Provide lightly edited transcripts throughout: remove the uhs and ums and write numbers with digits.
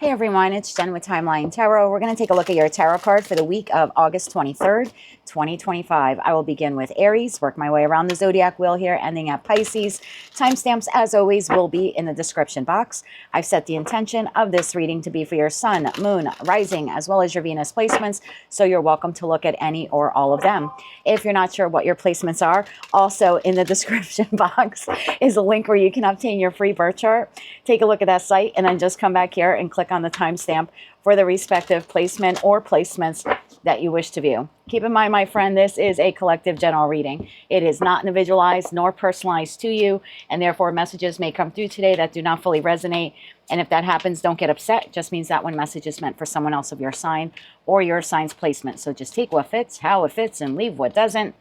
Hey everyone, it's Jen with Timeline Tarot. We're going to take a look at your tarot card for the week of August 23rd, 2025. I will begin with Aries, work my way around the zodiac wheel here, ending at Pisces. Timestamps, as always, will be in the description box. I've set the intention of this reading to be for your sun, moon, rising, as well as your Venus placements, so you're welcome to look at any or all of them. If you're not sure what your placements are, also in the description box is a link where you can obtain your free birth chart. Take a look at that site and then just come back here and click on the timestamp for the respective placement or placements that you wish to view. Keep in mind, my friend, this is a collective general reading. It is not individualized nor personalized to you, and therefore messages may come through today that do not fully resonate. And if that happens, don't get upset. It just means that one message is meant for someone else of your sign or your sign's placement. So just take what fits, how it fits, and leave what doesn't.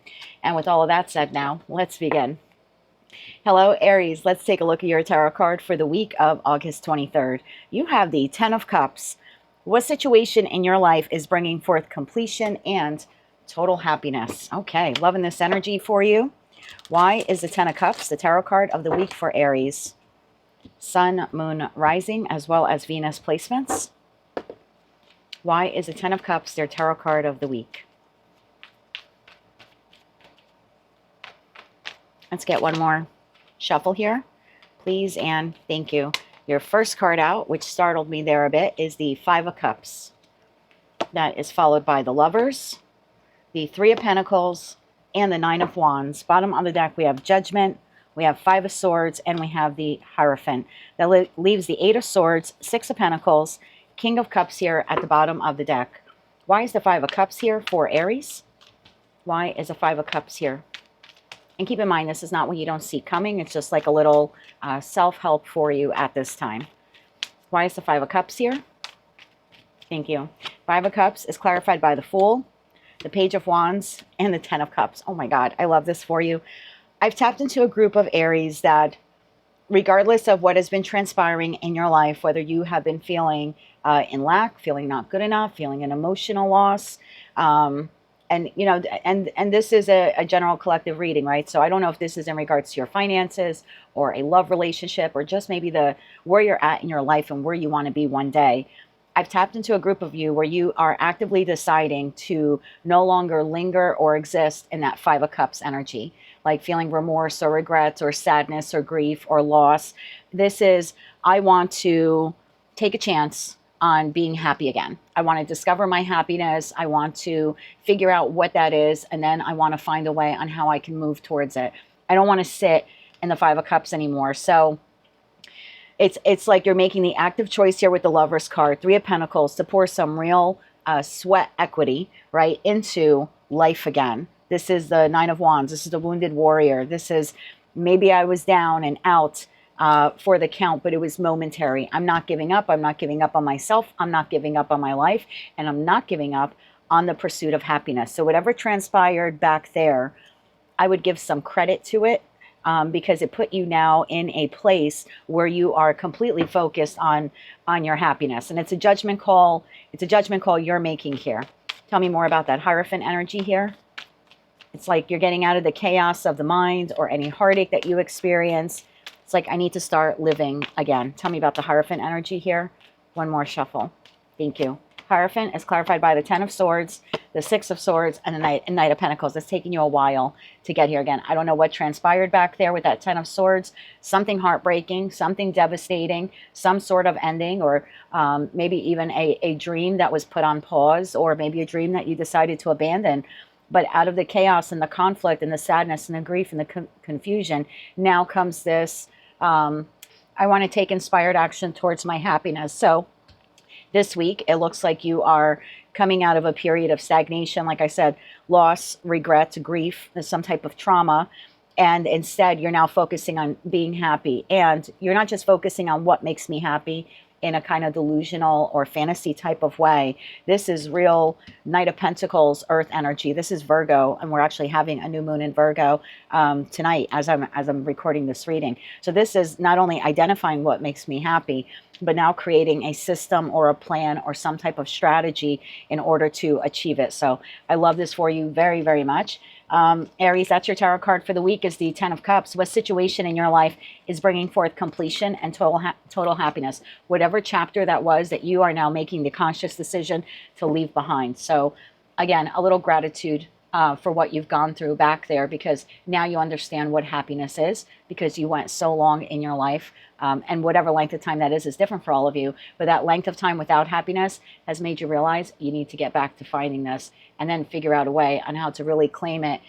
And with all of that said now, let's begin. Hello, Aries. Let's take a look at your tarot card for the week of August 23rd. You have the Ten of Cups. What situation in your life is bringing forth completion and total happiness? Okay, loving this energy for you. Why is the Ten of Cups the tarot card of the week for Aries? Sun, Moon, Rising, as well as Venus placements. Why is the Ten of Cups their tarot card of the week? Let's get one more shuffle here, please, and thank you. Your first card out, which startled me there a bit, is the Five of Cups. That is followed by the Lovers, the Three of Pentacles, and the Nine of Wands. Bottom of the deck, we have Judgment, we have Five of Swords, and we have the Hierophant. That leaves the Eight of Swords, Six of Pentacles, King of Cups here at the bottom of the deck. Why is the Five of Cups here for Aries? Why is the Five of Cups here? And keep in mind, this is not what you don't see coming. It's just like a little self-help for you at this time. Why is the Five of Cups here? Thank you. Five of Cups is clarified by the Fool, the Page of Wands, and the Ten of Cups. Oh my God, I love this for you. I've tapped into a group of Aries that, regardless of what has been transpiring in your life, whether you have been feeling in lack, feeling not good enough, feeling an emotional loss, and, you know, and this is a general collective reading, right? So I don't know if this is in regards to your finances or a love relationship or just maybe where you're at in your life and where you want to be one day. I've tapped into a group of you where you are actively deciding to no longer linger or exist in that Five of Cups energy, like feeling remorse or regrets or sadness or grief or loss. This is, I want to take a chance on being happy again. I want to discover my happiness. I want to figure out what that is. And then I want to find a way on how I can move towards it. I don't want to sit in the Five of Cups anymore. So it's like you're making the active choice here with the Lovers card, Three of Pentacles, to pour some real sweat equity, right, into life again. This is the Nine of Wands. This is the Wounded Warrior. This is, maybe I was down and out for the count, but it was momentary. I'm not giving up. I'm not giving up on myself. I'm not giving up on my life. And I'm not giving up on the pursuit of happiness. So whatever transpired back there, I would give some credit to it because it put you now in a place where you are completely focused on your happiness. And it's a judgment call. It's a judgment call you're making here. Tell me more about that Hierophant energy here. It's like you're getting out of the chaos of the mind or any heartache that you experience. It's like, I need to start living again. Tell me about the Hierophant energy here. One more shuffle. Thank you. Hierophant is clarified by the Ten of Swords, the Six of Swords, and the Knight of Pentacles. It's taking you a while to get here again. I don't know what transpired back there with that Ten of Swords. Something heartbreaking, something devastating, some sort of ending, or maybe even a dream that was put on pause, or maybe a dream that you decided to abandon. But out of the chaos and the conflict and the sadness and the grief and the confusion, now comes this, I want to take inspired action towards my happiness. So this week, it looks like you are coming out of a period of stagnation. Like I said, loss, regret, grief, some type of trauma. And instead, you're now focusing on being happy. And you're not just focusing on what makes me happy in a kind of delusional or fantasy type of way. This is real Knight of Pentacles, Earth energy. This is Virgo, and we're actually having a new moon in Virgo tonight as I'm recording this reading. So this is not only identifying what makes me happy, but now creating a system or a plan or some type of strategy in order to achieve it. So I love this for you very, very much. Aries, that's your tarot card for the week, is the Ten of Cups. What situation in your life is bringing forth completion and total happiness? Whatever chapter that was that you are now making the conscious decision to leave behind. So again, a little gratitude for what you've gone through back there, because now you understand what happiness is, because you went so long in your life, and whatever length of time that is different for all of you, but that length of time without happiness has made you realize you need to get back to finding this, and then figure out a way on how to really claim it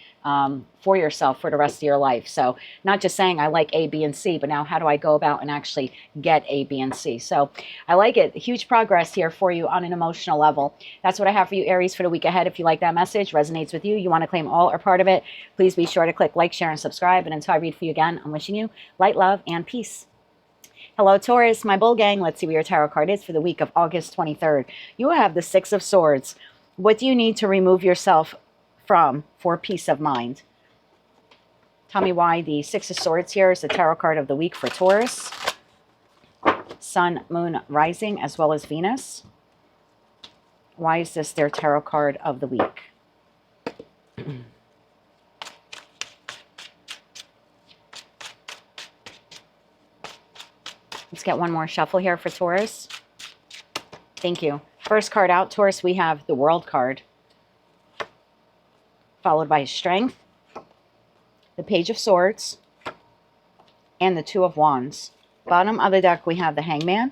for yourself for the rest of your life. So not just saying I like A, B, and C, but now how do I go about and actually get A, B, and C? So I like it. Huge progress here for you on an emotional level. That's what I have for you, Aries, for the week ahead. If you like that message, resonates with you, you want to claim all or part of it, please be sure to click like, share, and subscribe. And until I read for you again, I'm wishing you light, love, and peace. Hello, Taurus, my bull gang. Let's see what your tarot card is for the week of August 23rd. You have the Six of Swords. What do you need to remove yourself from for peace of mind? Tell me why the Six of Swords here is the tarot card of the week for Taurus. Sun, Moon, Rising, as well as Venus. Why is this their tarot card of the week? Let's get one more shuffle here for Taurus. Thank you. First card out, Taurus, we have the World card, followed by Strength, the Page of Swords, and the Two of Wands. Bottom of the deck, we have the Hangman,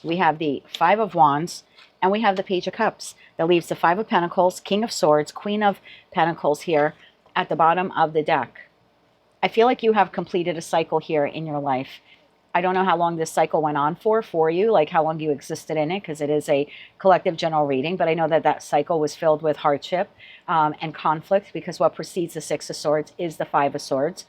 we have the Five of Wands, and we have the Page of Cups. That leaves the Five of Pentacles, King of Swords, Queen of Pentacles here at the bottom of the deck. I feel like you have completed a cycle here in your life. I don't know how long this cycle went on for you, like how long you existed in it, because it is a collective general reading. But I know that that cycle was filled with hardship and conflict, because what precedes the Six of Swords is the Five of Swords.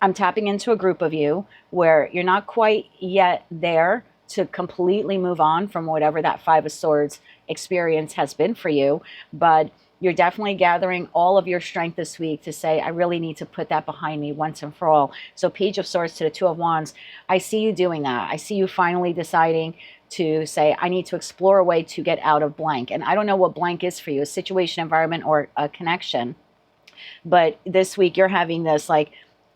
I'm tapping into a group of you where you're not quite yet there to completely move on from whatever that Five of Swords experience has been for you, but you're definitely gathering all of your strength this week to say, I really need to put that behind me once and for all. So Page of Swords to the Two of Wands, I see you doing that. I see you finally deciding to say, I need to explore a way to get out of blank. And I don't know what blank is for you, a situation, environment, or a connection. But this week you're having this like,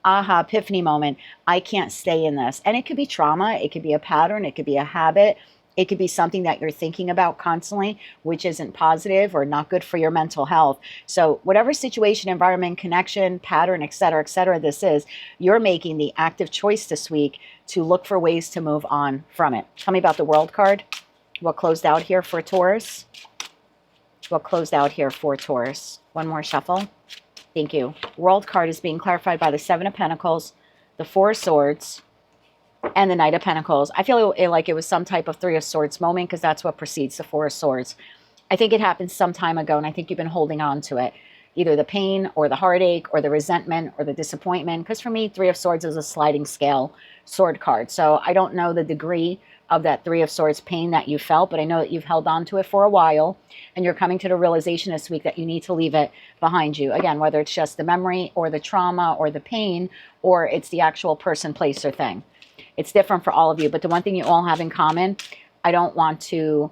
aha, epiphany moment. I can't stay in this. And it could be trauma. It could be a pattern. It could be a habit. It could be something that you're thinking about constantly, which isn't positive or not good for your mental health. So whatever situation, environment, connection, pattern, et cetera, this is, you're making the active choice this week to look for ways to move on from it. Tell me about the World card. What closed out here for Taurus? What closed out here for Taurus? One more shuffle. Thank you. World card is being clarified by the Seven of Pentacles, the Four of Swords, and the Knight of Pentacles. I feel like it was some type of Three of Swords moment, because that's what precedes the Four of Swords. I think it happened some time ago, and I think you've been holding on to it. Either the pain or the heartache or the resentment or the disappointment. Because for me, Three of Swords is a sliding scale sword card. So I don't know the degree of that Three of Swords pain that you felt, but I know that you've held on to it for a while, and you're coming to the realization this week that you need to leave it behind you. Again, whether it's just the memory or the trauma or the pain, or it's the actual person, place, or thing. It's different for all of you, but the one thing you all have in common, I don't want to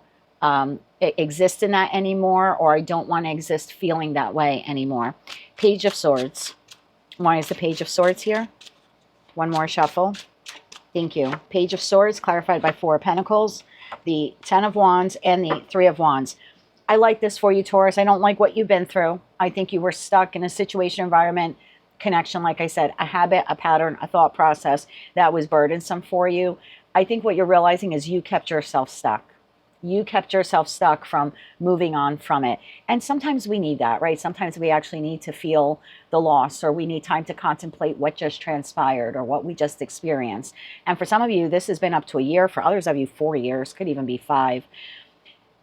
exist in that anymore, or I don't want to exist feeling that way anymore. Page of Swords. Why is the Page of Swords here? One more shuffle. Thank you. Page of Swords clarified by Four of Pentacles, the Ten of Wands, and the Three of Wands. I like this for you, Taurus. I don't like what you've been through. I think you were stuck in a situation, environment, connection, like I said, a habit, a pattern, a thought process that was burdensome for you. I think what you're realizing is you kept yourself stuck. You kept yourself stuck from moving on from it. And sometimes we need that, right? Sometimes we actually need to feel the loss, or we need time to contemplate what just transpired or what we just experienced. And for some of you, this has been up to a year. For others of you, 4 years, could even be 5.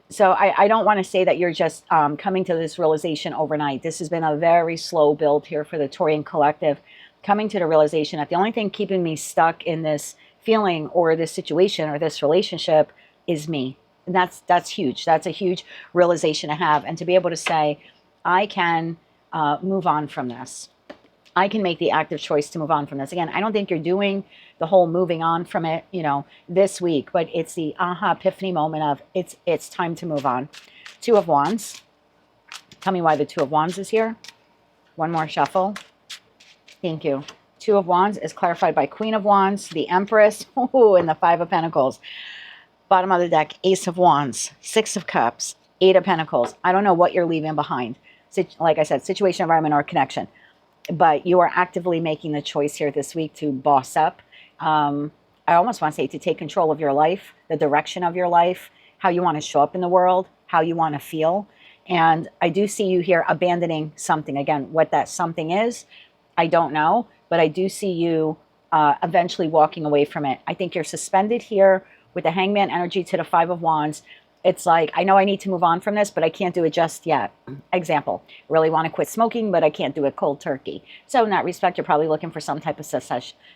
So I don't want to say that you're just coming to this realization overnight. This has been a very slow build here for the Taurian collective, coming to the realization that the only thing keeping me stuck in this feeling or this situation or this relationship is me. And that's huge. That's a huge realization to have. And to be able to say, I can move on from this. I can make the active choice to move on from this. Again, I don't think you're doing the whole moving on from it, this week, but it's the aha epiphany moment of it's time to move on. Two of Wands. Tell me why the Two of Wands is here. One more shuffle. Thank you. Two of Wands is clarified by Queen of Wands, the Empress, and the Five of Pentacles. Bottom of the deck, Ace of Wands, Six of Cups, Eight of Pentacles. I don't know what you're leaving behind. Like I said, situation, environment, or connection. But you are actively making the choice here this week to boss up. I almost want to say to take control of your life, the direction of your life, how you want to show up in the world, how you want to feel. And I do see you here abandoning something. Again, what that something is, I don't know. But I do see you eventually walking away from it. I think you're suspended here with the Hangman energy to the Five of Wands. It's like, I know I need to move on from this, but I can't do it just yet. Example, really want to quit smoking, but I can't do it cold turkey. So in that respect, you're probably looking for some type of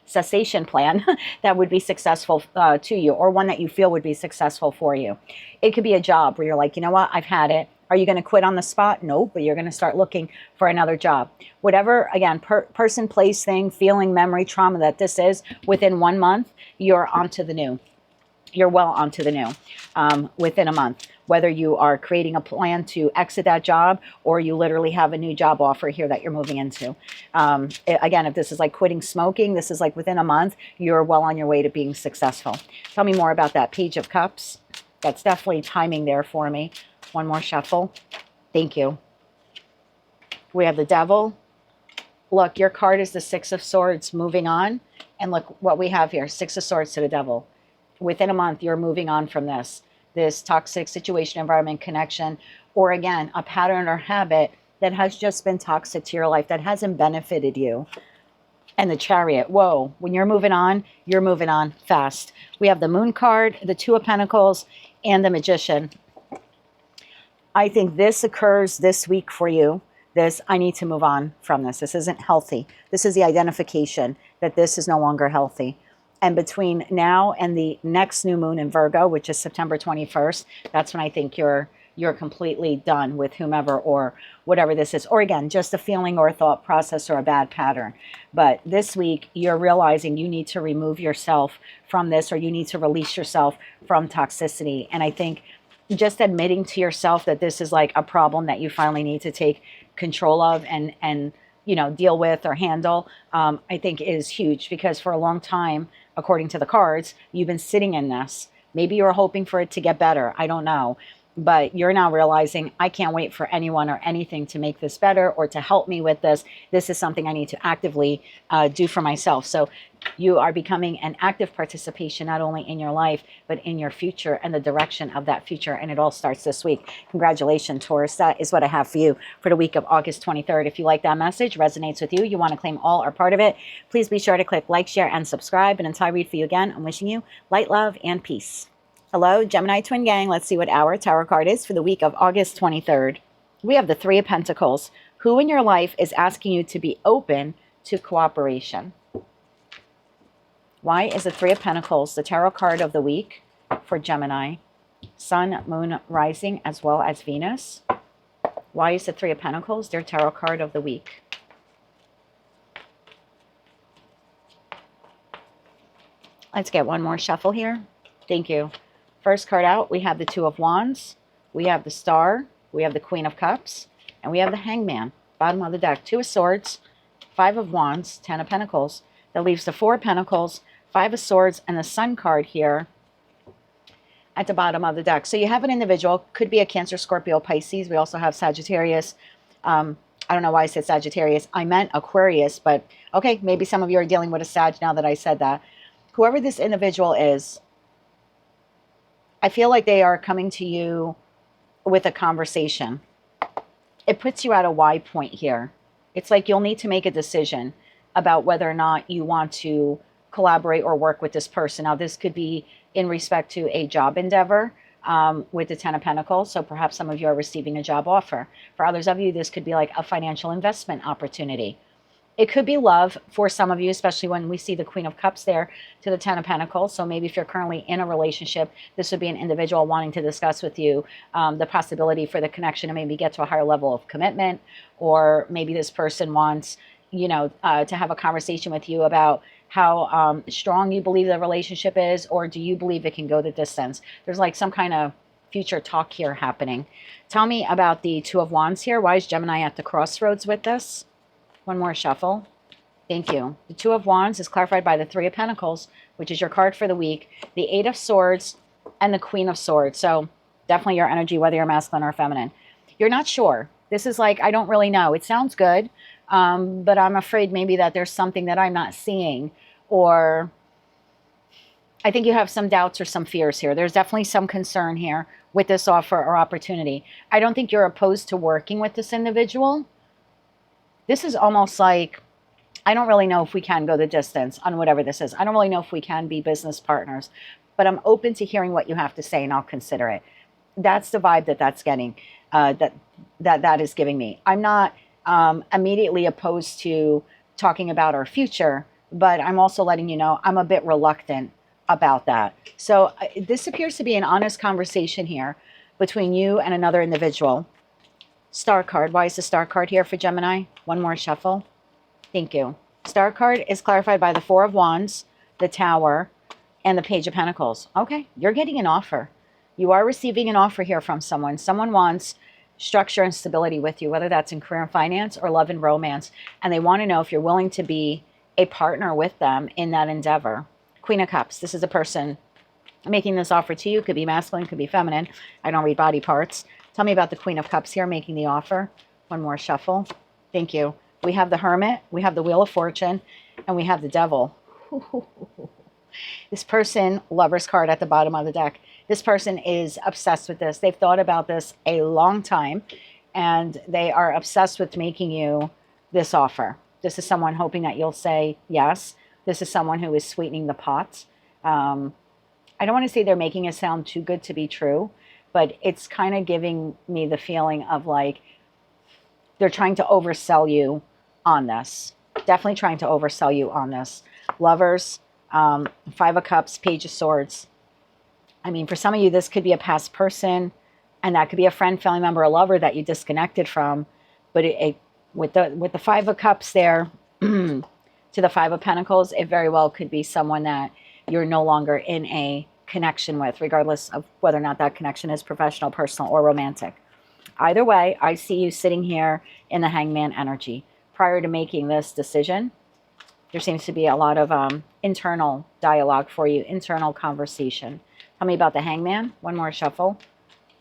cessation plan that would be successful to you, or one that you feel would be successful for you. It could be a job where you're like, you know what, I've had it. Are you going to quit on the spot? No, but you're going to start looking for another job. Whatever, again, person, place, thing, feeling, memory, trauma that this is, within 1 month, you're onto the new. You're well onto the new within a month, whether you are creating a plan to exit that job or you literally have a new job offer here that you're moving into. Again, if this is like quitting smoking, this is like within a month, you're well on your way to being successful. Tell me more about that Page of Cups. That's definitely timing there for me. One more shuffle. Thank you. We have the Devil. Look, your card is the Six of Swords, moving on. And look what we have here, Six of Swords to the Devil. Within a month, you're moving on from this toxic situation, environment, connection, or again, a pattern or habit that has just been toxic to your life, that hasn't benefited you. And the Chariot, whoa, when you're moving on fast. We have the Moon card, the Two of Pentacles, and the Magician. I think this occurs this week for you. I need to move on from this. This isn't healthy. This is the identification that this is no longer healthy. And between now and the next new moon in Virgo, which is September 21st, that's when I think you're completely done with whomever or whatever this is. Or again, just a feeling or a thought process or a bad pattern. But this week, you're realizing you need to remove yourself from this, or you need to release yourself from toxicity. And I think just admitting to yourself that this is like a problem that you finally need to take control of and you know, deal with or handle, I think is huge, because for a long time, according to the cards, you've been sitting in this. Maybe you were hoping for it to get better. I don't know. But you're now realizing, I can't wait for anyone or anything to make this better or to help me with this. This is something I need to actively do for myself. So you are becoming an active participation, not only in your life, but in your future and the direction of that future. And it all starts this week. Congratulations, Taurus. That is what I have for you for the week of August 23rd. If you like that message, resonates with you, you want to claim all or part of it, please be sure to click like, share, and subscribe. And until I read for you again, I'm wishing you light, love, and peace. Hello, Gemini Twin Gang. Let's see what our tarot card is for the week of August 23rd. We have the Three of Pentacles. Who in your life is asking you to be open to cooperation? Why is the Three of Pentacles the tarot card of the week for Gemini? Sun, Moon, Rising, as well as Venus. Why is the Three of Pentacles their tarot card of the week? Let's get one more shuffle here. Thank you. First card out, we have the Two of Wands, we have the Star, we have the Queen of Cups, and we have the Hangman. Bottom of the deck, Two of Swords, Five of Wands, Ten of Pentacles. That leaves the Four of Pentacles, Five of Swords, and the Sun card here at the bottom of the deck. So you have an individual, could be a Cancer, Scorpio, Pisces. We also have Sagittarius. I don't know why I said Sagittarius. I meant Aquarius, but okay, maybe some of you are dealing with a Sag now that I said that. Whoever this individual is, I feel like they are coming to you with a conversation. It puts you at a why point here. It's like you'll need to make a decision about whether or not you want to collaborate or work with this person. Now, this could be in respect to a job endeavor with the Ten of Pentacles. So perhaps some of you are receiving a job offer. For others of you, this could be like a financial investment opportunity. It could be love for some of you, especially when we see the Queen of Cups there to the Ten of Pentacles. So maybe if you're currently in a relationship, this would be an individual wanting to discuss with you the possibility for the connection to maybe get to a higher level of commitment. Or maybe this person wants, you know, to have a conversation with you about how strong you believe the relationship is, or do you believe it can go the distance? There's like some kind of future talk here happening. Tell me about the Two of Wands here. Why is Gemini at the crossroads with this? One more shuffle. Thank you. The Two of Wands is clarified by the Three of Pentacles, which is your card for the week, the Eight of Swords, and the Queen of Swords. So definitely your energy, whether you're masculine or feminine. You're not sure. This is like, I don't really know. It sounds good, but I'm afraid maybe that there's something that I'm not seeing, or I think you have some doubts or some fears here. There's definitely some concern here with this offer or opportunity. I don't think you're opposed to working with this individual. This is almost like, I don't really know if we can go the distance on whatever this is. I don't really know if we can be business partners, but I'm open to hearing what you have to say and I'll consider it. That's the vibe that's getting, that is giving me. I'm not immediately opposed to talking about our future, but I'm also letting you know I'm a bit reluctant about that. So this appears to be an honest conversation here between you and another individual. Star card. Why is the star card here for Gemini? One more shuffle. Thank you. Star card is clarified by the Four of Wands, the Tower, and the Page of Pentacles. Okay, you're getting an offer. You are receiving an offer here from someone. Someone wants structure and stability with you, whether that's in career and finance or love and romance. And they want to know if you're willing to be a partner with them in that endeavor. Queen of Cups. This is a person making this offer to you. Could be masculine, could be feminine. I don't read body parts. Tell me about the Queen of Cups here making the offer. One more shuffle. Thank you. We have the Hermit, we have the Wheel of Fortune, and we have the Devil. This person, Lover's card at the bottom of the deck. This person is obsessed with this. They've thought about this a long time, and they are obsessed with making you this offer. This is someone hoping that you'll say yes. This is someone who is sweetening the pot. I don't want to say they're making it sound too good to be true, but it's kind of giving me the feeling of like they're trying to oversell you on this. Definitely trying to oversell you on this. Lovers, Five of Cups, Page of Swords. I mean, for some of you, this could be a past person, and that could be a friend, family member, a lover that you disconnected from. But with the Five of Cups there to the Five of Pentacles, it very well could be someone that you're no longer in a connection with, regardless of whether or not that connection is professional, personal, or romantic. Either way, I see you sitting here in the Hangman energy. Prior to making this decision, there seems to be a lot of internal dialogue for you, internal conversation. Tell me about the Hangman. One more shuffle.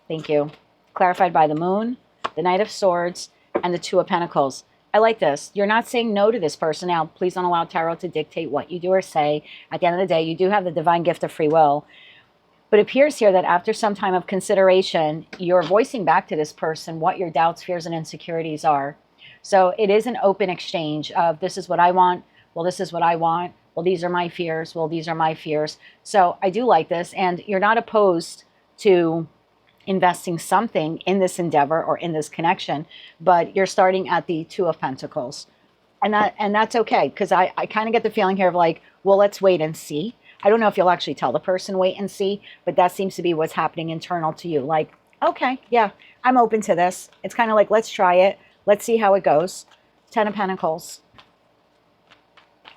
Thank you. Clarified by the Moon, the Knight of Swords, and the Two of Pentacles. I like this. You're not saying no to this person. Now, please don't allow tarot to dictate what you do or say. At the end of the day, you do have the divine gift of free will. But it appears here that after some time of consideration, you're voicing back to this person what your doubts, fears, and insecurities are. So it is an open exchange of this is what I want. Well, this is what I want. Well, these are my fears. Well, these are my fears. So I do like this. And you're not opposed to investing something in this endeavor or in this connection, but you're starting at the Two of Pentacles. And that's okay, because I kind of get the feeling here of like, well, let's wait and see. I don't know if you'll actually tell the person wait and see, but that seems to be what's happening internal to you. Like, okay, yeah, I'm open to this. It's kind of like, let's try it. Let's see how it goes. Ten of Pentacles.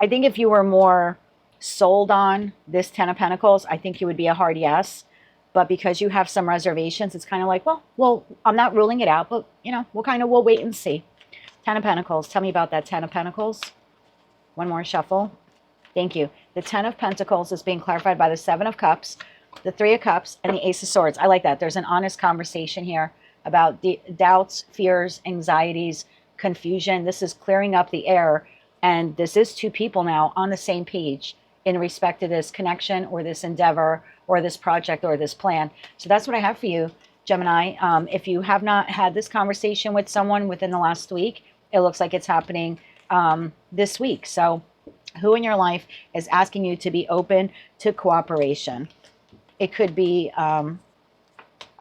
I think if you were more sold on this Ten of Pentacles, I think you would be a hard yes. But because you have some reservations, it's kind of like, well, I'm not ruling it out, but, you know, we'll wait and see. Ten of Pentacles. Tell me about that Ten of Pentacles. One more shuffle. Thank you. The Ten of Pentacles is being clarified by the Seven of Cups, the Three of Cups, and the Ace of Swords. I like that. There's an honest conversation here about the doubts, fears, anxieties, confusion. This is clearing up the air. And this is two people now on the same page in respect to this connection or this endeavor or this project or this plan. So that's what I have for you, Gemini. If you have not had this conversation with someone within the last week, it looks like it's happening this week. So who in your life is asking you to be open to cooperation? It could be a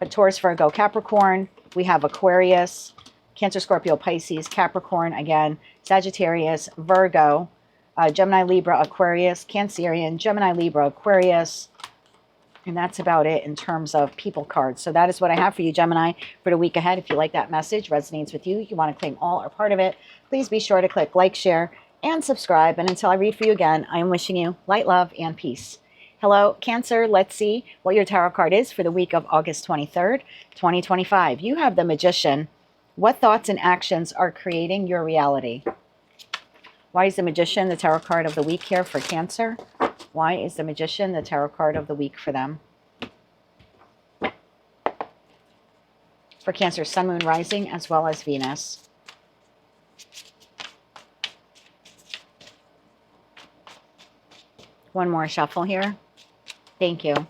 Taurus, Virgo, Capricorn. We have Aquarius, Cancer, Scorpio, Pisces, Capricorn, again, Sagittarius, Virgo, Gemini, Libra, Aquarius, Cancerian, Gemini, Libra, Aquarius. And that's about it in terms of people cards. So that is what I have for you, Gemini, for the week ahead. If you like that message, resonates with you, you want to claim all or part of it, please be sure to click like, share, and subscribe. And until I read for you again, I am wishing you light, love, and peace. Hello, Cancer. Let's see what your tarot card is for the week of August 23rd, 2025. You have the Magician. What thoughts and actions are creating your reality? Why is the Magician the tarot card of the week here for Cancer? Why is the Magician the tarot card of the week for them? For Cancer, Sun, Moon, Rising, as well as Venus. One more shuffle here. Thank you.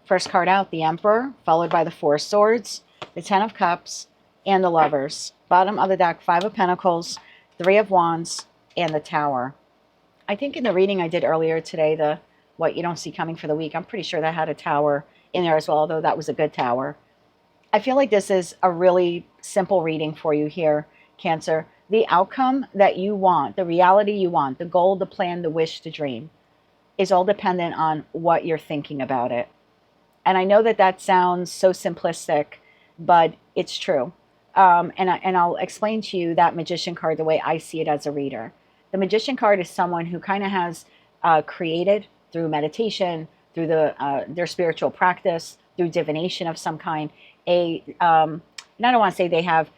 First card out, the Emperor, followed by the Four of Swords, the Ten of Cups, and the Lovers. Bottom of the deck, Five of Pentacles, Three of Wands, and the Tower. I think in the reading I did earlier today, the what you don't see coming for the week, I'm pretty sure that had a tower in there as well, although that was a good tower. I feel like this is a really simple reading for you here, Cancer. The outcome that you want, the reality you want, the goal, the plan, the wish, the dream, is all dependent on what you're thinking about it. And I know that that sounds so simplistic, but it's true. And I'll explain to you that Magician card the way I see it as a reader. The Magician card is someone who kind of has created through meditation, through their spiritual practice, through divination of some kind, and I don't want to say they have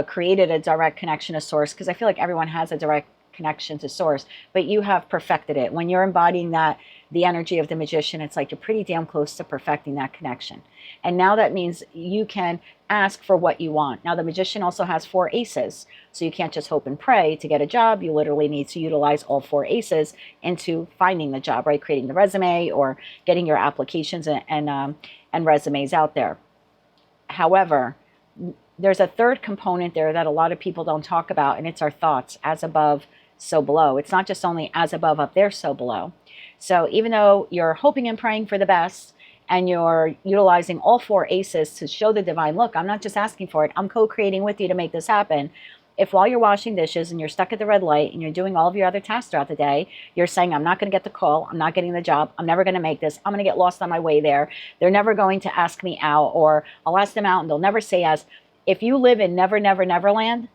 created a direct connection to source, because I feel like everyone has a direct connection to source, but you have perfected it. When you're embodying that, the energy of the Magician, it's like you're pretty damn close to perfecting that connection. And now that means you can ask for what you want. Now the Magician also has 4 aces, so you can't just hope and pray to get a job. You literally need to utilize all 4 aces into finding the job, right? Creating the resume or getting your applications and resumes out there. However, there's a third component there that a lot of people don't talk about, and it's our thoughts. As above, so below. It's not just only as above, up there, so below. So even though you're hoping and praying for the best, and you're utilizing all 4 aces to show the divine, look, I'm not just asking for it, I'm co-creating with you to make this happen. If while you're washing dishes and you're stuck at the red light and you're doing all of your other tasks throughout the day, you're saying, I'm not going to get the call, I'm not getting the job, I'm never going to make this, I'm going to get lost on my way there, they're never going to ask me out, or I'll ask them out and they'll never say yes. If you live in never, never, never land,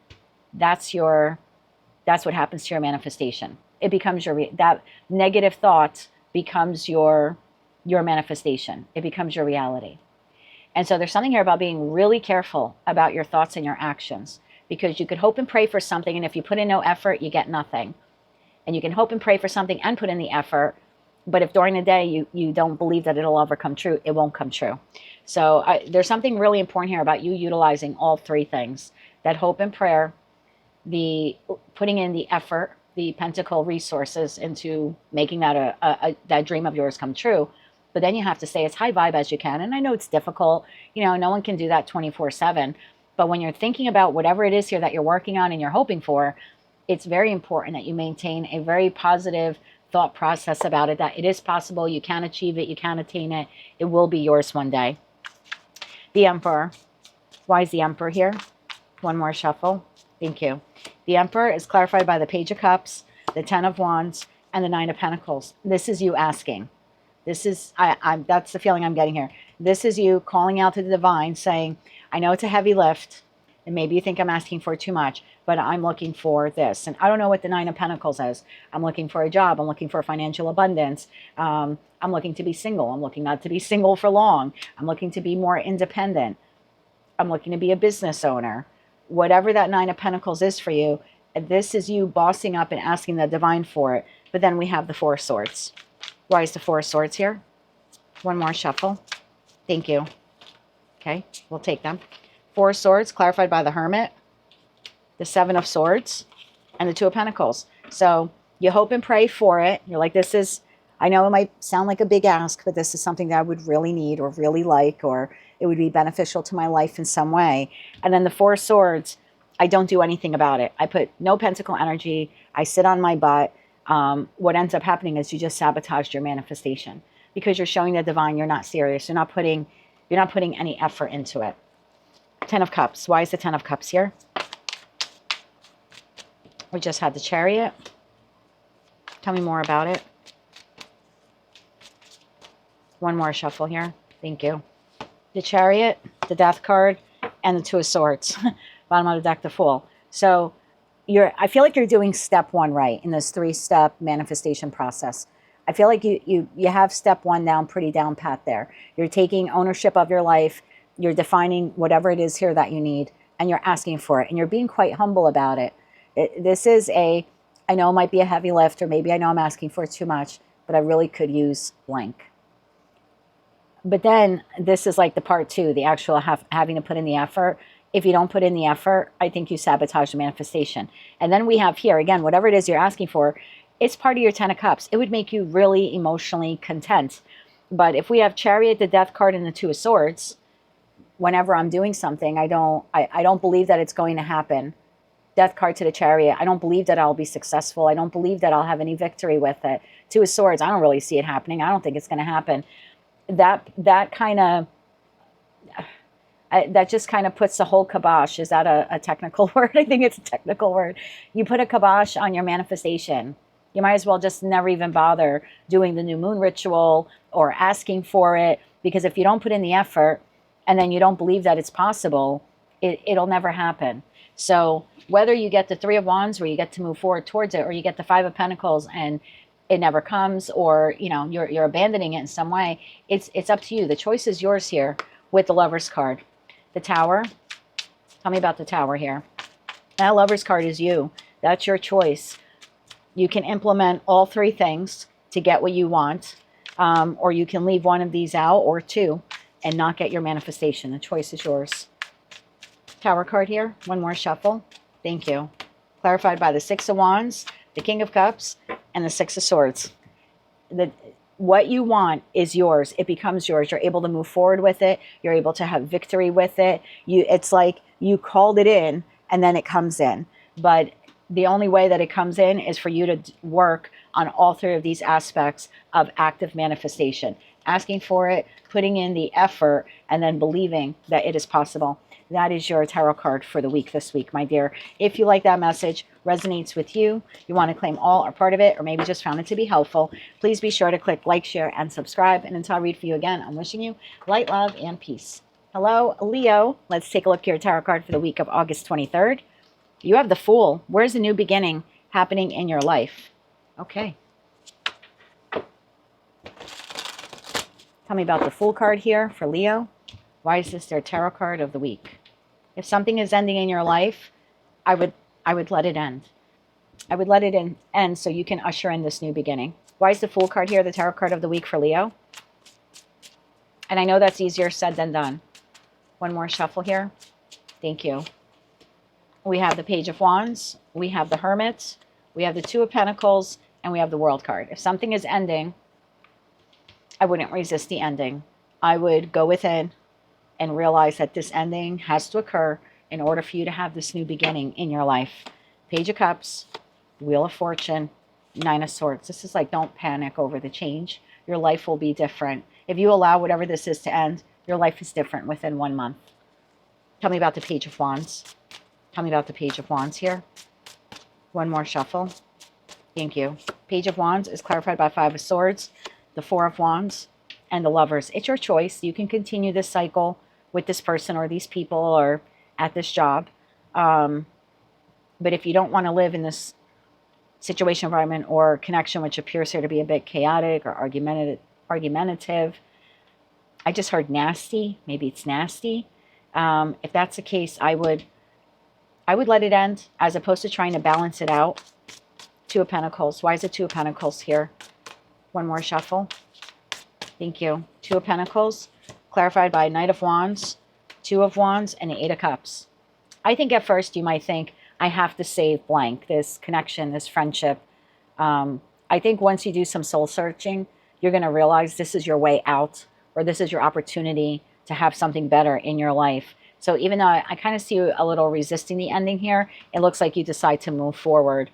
that's what happens to your manifestation. It becomes that negative thought becomes your manifestation. It becomes your reality. And so there's something here about being really careful about your thoughts and your actions, because you could hope and pray for something, and if you put in no effort, you get nothing. And you can hope and pray for something and put in the effort, but if during the day you don't believe that it'll ever come true, it won't come true. So there's something really important here about you utilizing all 3 things: that hope and prayer, the putting in the effort, the pentacle resources into making that that dream of yours come true. But then you have to stay as high vibe as you can. And I know it's difficult. You know, no one can do that 24/7. But when you're thinking about whatever it is here that you're working on and you're hoping for, it's very important that you maintain a very positive thought process about it, that it is possible, you can achieve it, you can attain it, it will be yours one day. The Emperor. Why is the Emperor here? One more shuffle. Thank you. The Emperor is clarified by the Page of Cups, the Ten of Wands, and the Nine of Pentacles. This is you asking. This is, that's the feeling I'm getting here. This is you calling out to the divine, saying, I know it's a heavy lift, and maybe you think I'm asking for too much, but I'm looking for this. And I don't know what the Nine of Pentacles is. I'm looking for a job. I'm looking for financial abundance. I'm looking to be single. I'm looking not to be single for long. I'm looking to be more independent. I'm looking to be a business owner. Whatever that Nine of Pentacles is for you, this is you bossing up and asking the divine for it. But then we have the Four of Swords. Why is the Four of Swords here? One more shuffle. Thank you. Okay, we'll take them. Four of Swords, clarified by the Hermit, the Seven of Swords, and the Two of Pentacles. So you hope and pray for it. You're like, this is, I know it might sound like a big ask, but this is something that I would really need or really like, or it would be beneficial to my life in some way. And then the Four of Swords, I don't do anything about it. I put no pentacle energy. I sit on my butt. What ends up happening is you just sabotaged your manifestation, because you're showing the divine you're not serious. You're not putting any effort into it. Ten of Cups. Why is the Ten of Cups here? We just had the Chariot. Tell me more about it. One more shuffle here. Thank you. The Chariot, the Death card, and the Two of Swords. Bottom of the deck, the Fool. So I feel like you're doing step 1 right in this 3-step manifestation process. I feel like you have step 1 down, pretty down pat there. You're taking ownership of your life. You're defining whatever it is here that you need, and you're asking for it, and you're being quite humble about it. This is a I know it might be a heavy lift, or maybe I know I'm asking for too much, but I really could use blank. But then this is like the part two, the actual having to put in the effort. If you don't put in the effort, I think you sabotage the manifestation. And then we have here, again, whatever it is you're asking for, it's part of your 10 of Cups. It would make you really emotionally content. But if we have Chariot, the Death card, and the Two of Swords, whenever I'm doing something, I don't believe that it's going to happen. Death card to the Chariot, I don't believe that I'll be successful. I don't believe that I'll have any victory with it. Two of Swords, I don't really see it happening. I don't think it's going to happen. That kind of, that just kind of puts the whole kibosh. Is that a technical word? I think it's a technical word. You put a kibosh on your manifestation. You might as well just never even bother doing the new moon ritual or asking for it, because if you don't put in the effort and then you don't believe that it's possible, it'll never happen. So whether you get the Three of Wands where you get to move forward towards it, or you get the Five of Pentacles and it never comes, or you're abandoning it in some way, it's up to you. The choice is yours here with the Lover's card. The Tower, tell me about the Tower here. That Lover's card is you. That's your choice. You can implement all three things to get what you want, or you can leave one of these out, or two, and not get your manifestation. The choice is yours. Tower card here, one more shuffle. Thank you. Clarified by the Six of Wands, the King of Cups, and the Six of Swords. What you want is yours. It becomes yours. You're able to move forward with it. You're able to have victory with it. It's like you called it in and then it comes in. But the only way that it comes in is for you to work on all three of these aspects of active manifestation. Asking for it, putting in the effort, and then believing that it is possible. That is your tarot card for the week this week, my dear. If you like that message, resonates with you, you want to claim all or part of it, or maybe just found it to be helpful, please be sure to click like, share, and subscribe. And until I read for you again, I'm wishing you light, love, and peace. Hello, Leo. Let's take a look at your tarot card for the week of August 23rd. You have the Fool. Where's the new beginning happening in your life? Okay. Tell me about the Fool card here for Leo. Why is this their tarot card of the week? If something is ending in your life, I would let it end. I would let it end so you can usher in this new beginning. Why is the Fool card here the tarot card of the week for Leo? And I know that's easier said than done. One more shuffle here. Thank you. We have the Page of Wands. We have the Hermit. We have the Two of Pentacles. And we have the World card. If something is ending, I wouldn't resist the ending. I would go within and realize that this ending has to occur in order for you to have this new beginning in your life. Page of Cups, Wheel of Fortune, Nine of Swords. This is like, don't panic over the change. Your life will be different. If you allow whatever this is to end, your life is different within 1 month. Tell me about the Page of Wands. Tell me about the Page of Wands here. One more shuffle. Thank you. Page of Wands is clarified by Five of Swords, the Four of Wands, and the Lovers. It's your choice. You can continue this cycle with this person or these people or at this job. But if you don't want to live in this situation, environment, or connection, which appears here to be a bit chaotic or argumentative, I just heard nasty. Maybe it's nasty. If that's the case, I would let it end as opposed to trying to balance it out. Two of Pentacles. Why is it Two of Pentacles here? One more shuffle. Thank you. Two of Pentacles, clarified by Knight of Wands, Two of Wands, and the Eight of Cups. I think at first you might think, I have to save blank, this connection, this friendship. I think once you do some soul searching, you're going to realize this is your way out, or this is your opportunity to have something better in your life. So even though I kind of see you a little resisting the ending here, it looks like you decide to move forward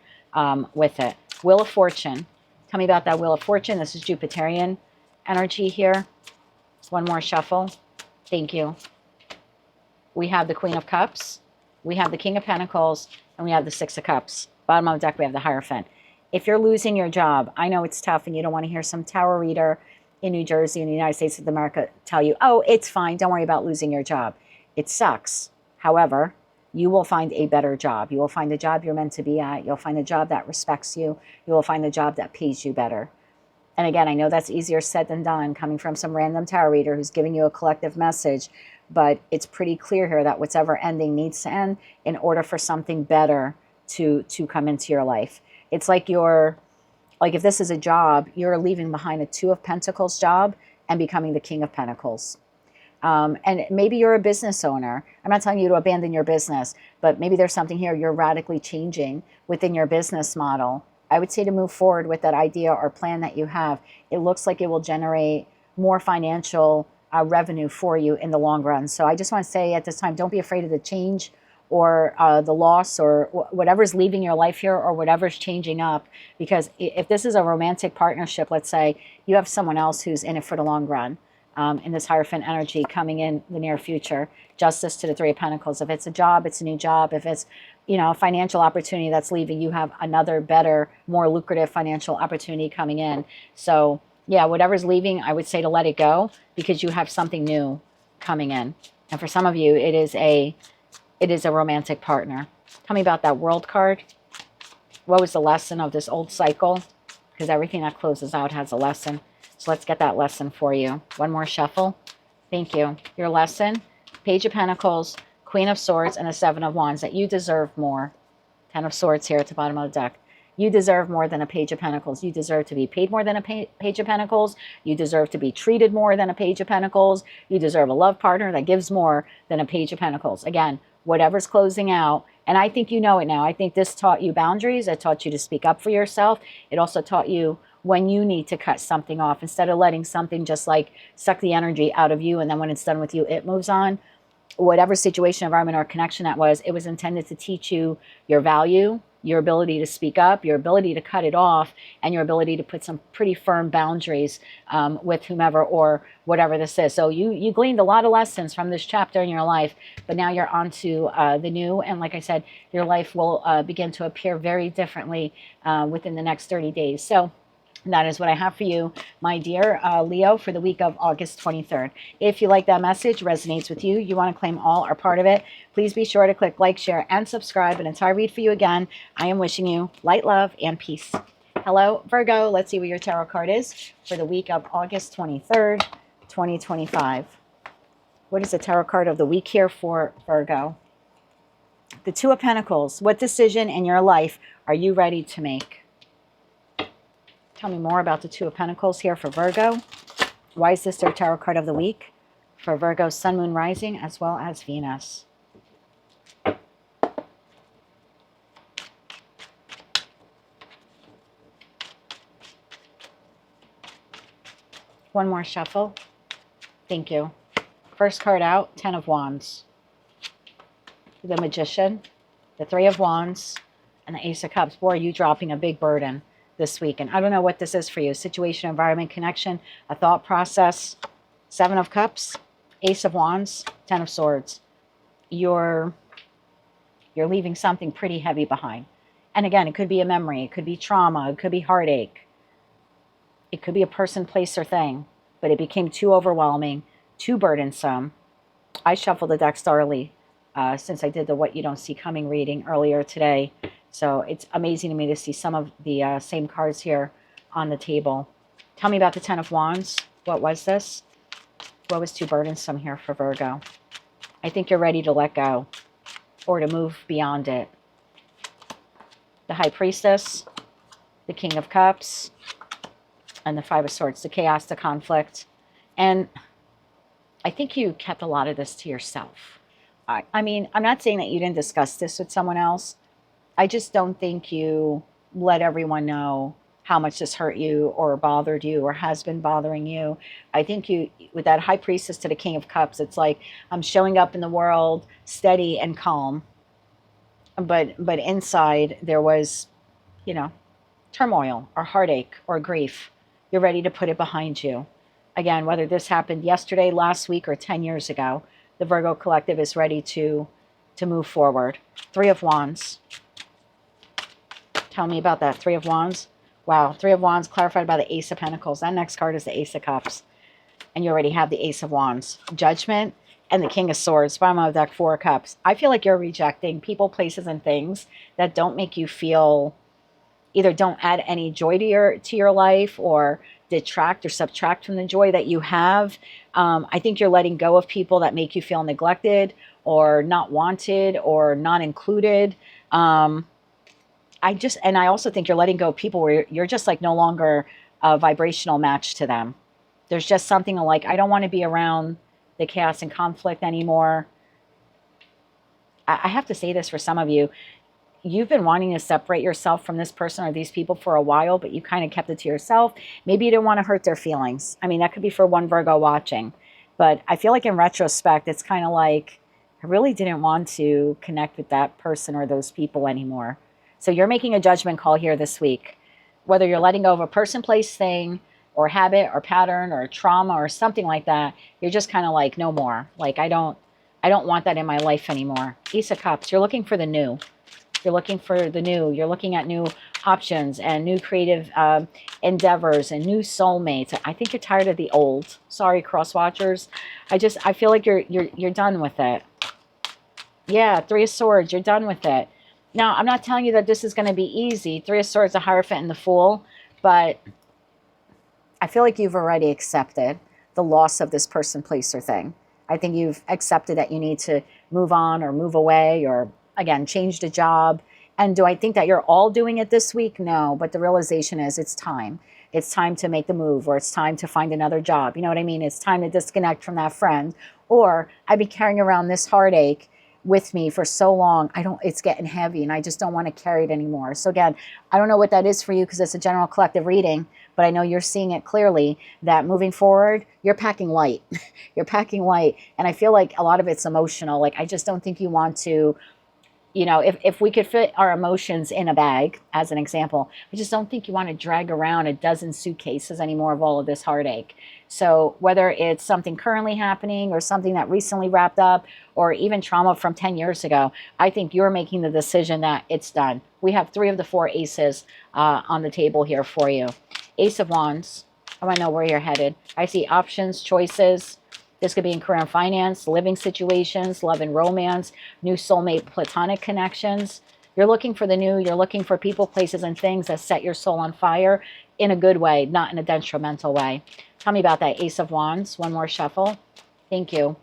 with it. Wheel of Fortune. Tell me about that Wheel of Fortune. This is Jupiterian energy here. One more shuffle. Thank you. We have the Queen of Cups. We have the King of Pentacles. And we have the Six of Cups. Bottom of the deck, we have the Hierophant. If you're losing your job, I know it's tough and you don't want to hear some tarot reader in New Jersey in the United States of America tell you, oh, it's fine. Don't worry about losing your job. It sucks. However, you will find a better job. You will find the job you're meant to be at. You'll find a job that respects you. You will find a job that pays you better. And again, I know that's easier said than done, coming from some random tarot reader who's giving you a collective message, but it's pretty clear here that whatever ending needs to end in order for something better to come into your life. It's like you're, like if this is a job, you're leaving behind a Two of Pentacles job and becoming the King of Pentacles. And maybe you're a business owner. I'm not telling you to abandon your business, but maybe there's something here you're radically changing within your business model. I would say to move forward with that idea or plan that you have. It looks like it will generate more financial revenue for you in the long run. So I just want to say at this time, don't be afraid of the change or the loss or whatever's leaving your life here or whatever's changing up. Because if this is a romantic partnership, let's say you have someone else who's in it for the long run. In this Hierophant energy coming in the near future. Justice to the Three of Pentacles. If it's a job, it's a new job. If it's, you know, a financial opportunity that's leaving, you have another better, more lucrative financial opportunity coming in. So yeah, whatever's leaving, I would say to let it go because you have something new coming in. And for some of you, it is a romantic partner. Tell me about that World card. What was the lesson of this old cycle? Because everything that closes out has a lesson. So let's get that lesson for you. One more shuffle. Thank you. Your lesson, Page of Pentacles, Queen of Swords, and the Seven of Wands, that you deserve more. Ten of Swords here at the bottom of the deck. You deserve more than a Page of Pentacles. You deserve to be paid more than a Page of Pentacles. You deserve to be treated more than a Page of Pentacles. You deserve a love partner that gives more than a Page of Pentacles. Again, whatever's closing out, and I think you know it now. I think this taught you boundaries. It taught you to speak up for yourself. It also taught you when you need to cut something off instead of letting something just like suck the energy out of you. And then when it's done with you, it moves on. Whatever situation, environment, or connection that was, it was intended to teach you your value, your ability to speak up, your ability to cut it off, and your ability to put some pretty firm boundaries with whomever or whatever this is. So you gleaned a lot of lessons from this chapter in your life, but now you're on to the new. And like I said, your life will begin to appear very differently within the next 30 days. So that is what I have for you, my dear Leo, for the week of August 23rd. If you like that message, resonates with you, you want to claim all or part of it, please be sure to click like, share, and subscribe. And until I read for you again, I am wishing you light, love, and peace. Hello, Virgo. Let's see what your tarot card is for the week of August 23rd, 2025. What is the tarot card of the week here for Virgo? The Two of Pentacles. What decision in your life are you ready to make? Tell me more about the Two of Pentacles here for Virgo. Why is this their tarot card of the week? For Virgo, Sun, Moon, Rising, as well as Venus. One more shuffle. Thank you. First card out, Ten of Wands. The Magician, the Three of Wands, and the Ace of Cups. Boy, are you dropping a big burden this week. And I don't know what this is for you. Situation, environment, connection, a thought process. Seven of Cups, Ace of Wands, Ten of Swords. You're leaving something pretty heavy behind. And again, it could be a memory. It could be trauma. It could be heartache. It could be a person, place, or thing. But it became too overwhelming, too burdensome. I shuffled the decks thoroughly since I did the What You Don't See Coming reading earlier today. So it's amazing to me to see some of the same cards here on the table. Tell me about the Ten of Wands. What was this? What was too burdensome here for Virgo? I think you're ready to let go or to move beyond it. The High Priestess, the King of Cups, and the Five of Swords, the chaos, the conflict. And I think you kept a lot of this to yourself. I mean, I'm not saying that you didn't discuss this with someone else. I just don't think you let everyone know how much this hurt you or bothered you or has been bothering you. I think you, with that High Priestess to the King of Cups, it's like I'm showing up in the world steady and calm. But inside there was, you know, turmoil or heartache or grief. You're ready to put it behind you. Again, whether this happened yesterday, last week, or 10 years ago, the Virgo Collective is ready to move forward. Three of Wands. Tell me about that. Three of Wands. Wow. Three of Wands clarified by the Ace of Pentacles. That next card is the Ace of Cups. And you already have the Ace of Wands. Judgment and the King of Swords. Bottom of the deck, Four of Cups. I feel like you're rejecting people, places, and things that don't make you feel, either don't add any joy to your life or detract or subtract from the joy that you have. I think you're letting go of people that make you feel neglected or not wanted or not included. and I also think you're letting go of people where you're just like no longer a vibrational match to them. There's just something like, I don't want to be around the chaos and conflict anymore. I have to say this for some of you. You've been wanting to separate yourself from this person or these people for a while, but you kind of kept it to yourself. Maybe you didn't want to hurt their feelings. I mean, that could be for one Virgo watching. But I feel like in retrospect, it's kind of like, I really didn't want to connect with that person or those people anymore. So you're making a judgment call here this week. Whether you're letting go of a person, place, thing, or habit, or pattern, or trauma, or something like that, you're just kind of like, no more. Like, I don't want that in my life anymore. Ace of Cups, you're looking for the new. You're looking for the new. You're looking at new options and new creative endeavors and new soulmates. I think you're tired of the old. Sorry, cross watchers. I feel like you're done with it. Yeah, Three of Swords, you're done with it. Now, I'm not telling you that this is going to be easy. Three of Swords, the Hierophant, and the Fool. But I feel like you've already accepted the loss of this person, place, or thing. I think you've accepted that you need to move on or move away or, again, change the job. And do I think that you're all doing it this week? No, but the realization is it's time. It's time to make the move, or it's time to find another job. You know what I mean? It's time to disconnect from that friend. Or I've been carrying around this heartache with me for so long. It's getting heavy and I just don't want to carry it anymore. So again, I don't know what that is for you because it's a general collective reading, but I know you're seeing it clearly that moving forward, you're packing light. You're packing light. And I feel like a lot of it's emotional. Like, I just don't think you want to, you know, if we could fit our emotions in a bag, as an example, I just don't think you want to drag around a dozen suitcases anymore of all of this heartache. So whether it's something currently happening or something that recently wrapped up or even trauma from 10 years ago, I think you're making the decision that it's done. We have 3 of the 4 aces on the table here for you. Ace of Wands. I want to know where you're headed. I see options, choices. This could be in career and finance, living situations, love and romance, new soulmate platonic connections. You're looking for the new. You're looking for people, places, and things that set your soul on fire in a good way, not in a detrimental way. Tell me about that. Ace of Wands. One more shuffle. Thank you.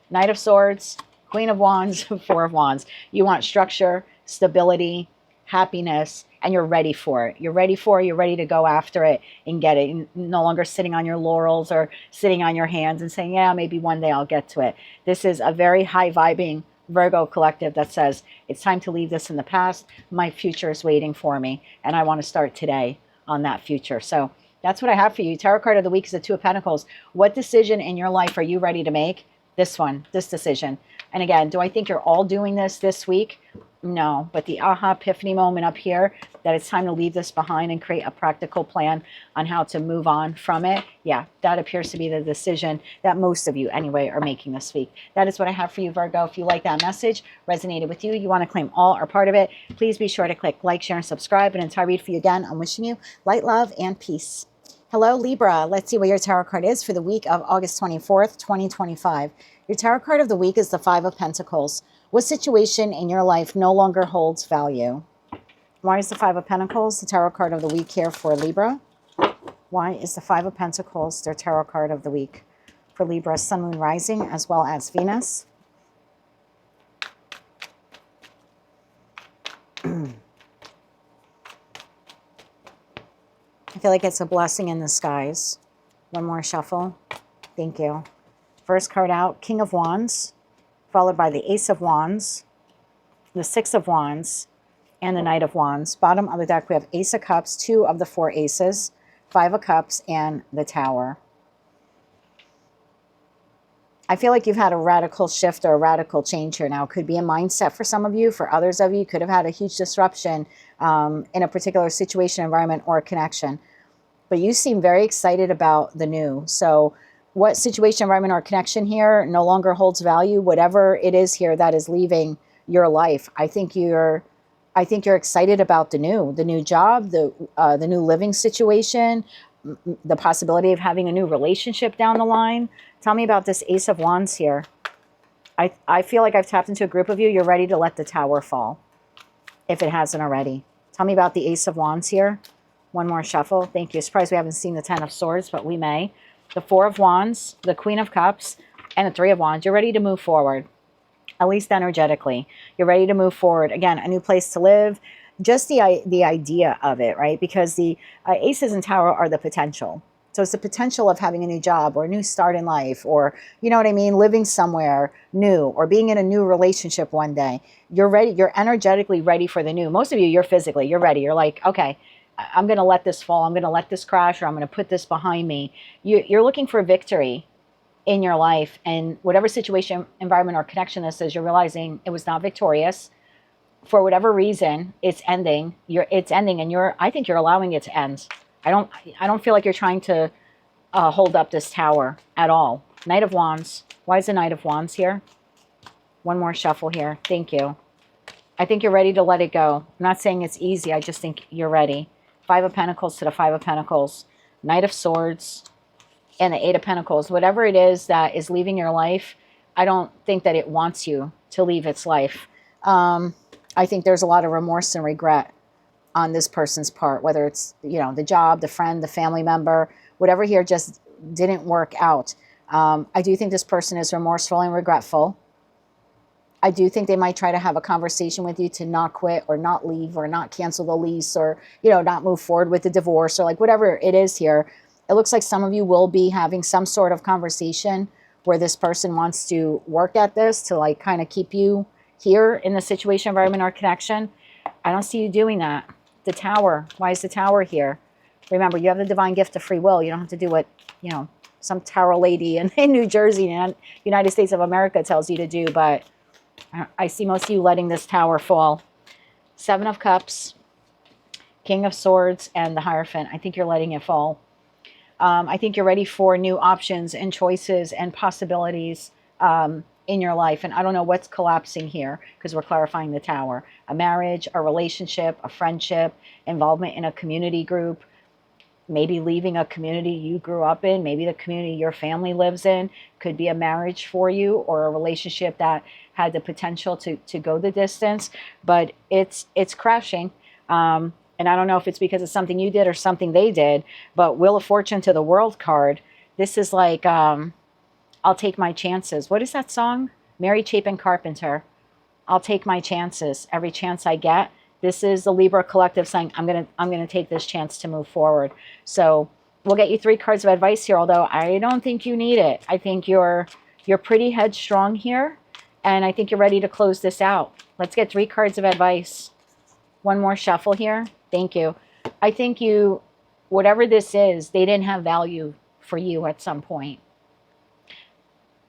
Knight of Swords, Queen of Wands, Four of Wands. You want structure, stability, happiness, and you're ready for it. You're ready for it. You're ready to go after it and get it. You're no longer sitting on your laurels or sitting on your hands and saying, yeah, maybe one day I'll get to it. This is a very high vibing Virgo collective that says, it's time to leave this in the past. My future is waiting for me, and I want to start today on that future. So that's what I have for you. Tarot card of the week is the Two of Pentacles. What decision in your life are you ready to make? This one, this decision. And again, do I think you're all doing this week? No, but the aha epiphany moment up here, that it's time to leave this behind and create a practical plan on how to move on from it. Yeah, that appears to be the decision that most of you anyway are making this week. That is what I have for you, Virgo. If you like that message, resonated with you, you want to claim all or part of it, please be sure to click like, share, and subscribe. And until I read for you again, I'm wishing you light, love, and peace. Hello, Libra. Let's see what your tarot card is for the week of August 24th, 2025. Your tarot card of the week is the Five of Pentacles. What situation in your life no longer holds value? Why is the Five of Pentacles the tarot card of the week here for Libra? Why is the Five of Pentacles their tarot card of the week for Libra, Sun, Moon, Rising, as well as Venus? I feel like it's a blessing in disguise. One more shuffle. Thank you. First card out, King of Wands, followed by the Ace of Wands, the Six of Wands, and the Knight of Wands. Bottom of the deck, we have Ace of Cups, 2 of the 4 aces, 5 of Cups, and the Tower. I feel like you've had a radical shift or a radical change here now. It could be a mindset for some of you. For others of you, could have had a huge disruption in a particular situation, environment, or connection. But you seem very excited about the new. So what situation, environment, or connection here no longer holds value? Whatever it is here that is leaving your life, I think you're excited about the new job, the new living situation, the possibility of having a new relationship down the line. Tell me about this Ace of Wands here. I feel like I've tapped into a group of you. You're ready to let the Tower fall, if it hasn't already. Tell me about the Ace of Wands here. One more shuffle. Thank you. Surprised we haven't seen the Ten of Swords, but we may. The Four of Wands, the Queen of Cups, and the Three of Wands. You're ready to move forward, at least energetically. You're ready to move forward. Again, a new place to live, just the idea of it, right? Because the aces in Tower are the potential. So it's the potential of having a new job or a new start in life, or, you know what I mean, living somewhere new or being in a new relationship one day. You're ready. You're energetically ready for the new. Most of you, you're physically, you're ready. You're like, okay, I'm going to let this fall. I'm going to let this crash, or I'm going to put this behind me. You're looking for victory in your life, and whatever situation, environment, or connection this is, you're realizing it was not victorious. For whatever reason, it's ending. It's ending, and I think you're allowing it to end. I don't feel like you're trying to hold up this Tower at all. Knight of Wands. Why is the Knight of Wands here? One more shuffle here. Thank you. I think you're ready to let it go. I'm not saying it's easy. I just think you're ready. Five of Pentacles to the Five of Pentacles. Knight of Swords and the Eight of Pentacles. Whatever it is that is leaving your life, I don't think that it wants you to leave its life. I think there's a lot of remorse and regret on this person's part, whether it's, you know, the job, the friend, the family member, whatever here just didn't work out. I do think this person is remorseful and regretful. I do think they might try to have a conversation with you to not quit or not leave or not cancel the lease, or, you know, not move forward with the divorce, or like whatever it is here. It looks like some of you will be having some sort of conversation where this person wants to work at this to like kind of keep you here in the situation, environment, or connection. I don't see you doing that. The Tower. Why is the Tower here? Remember, you have the divine gift of free will. You don't have to do what, you know, some tarot lady in New Jersey and United States of America tells you to do. But I see most of you letting this Tower fall. Seven of Cups, King of Swords, and the Hierophant. I think you're letting it fall. I think you're ready for new options and choices and possibilities in your life. And I don't know what's collapsing here, because we're clarifying the Tower. A marriage, a relationship, a friendship, involvement in a community group, maybe leaving a community you grew up in, maybe the community your family lives in. Could be a marriage for you, or a relationship that had the potential to go the distance, but it's crashing. And I don't know if it's because of something you did or something they did, but Wheel of Fortune to the World card. This is like, I'll take my chances. What is that song? Mary Chapin Carpenter. I'll take my chances every chance I get. This is the Libra collective saying, I'm gonna take this chance to move forward. So we'll get you 3 cards of advice here, although I don't think you need it. I think you're pretty headstrong here, and I think you're ready to close this out. Let's get 3 cards of advice. One more shuffle here. Thank you. I think whatever this is, they didn't have value for you at some point.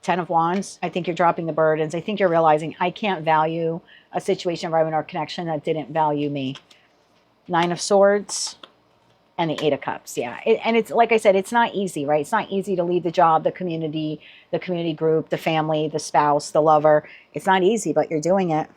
10 of Wands, I think you're dropping the burdens. I think you're realizing I can't value a situation, environment, or connection that didn't value me. 9 of Swords and the 8 of Cups. Yeah. And it's like I said, it's not easy, right? It's not easy to leave the job, the community group, the family, the spouse, the lover. It's not easy, but you're doing it.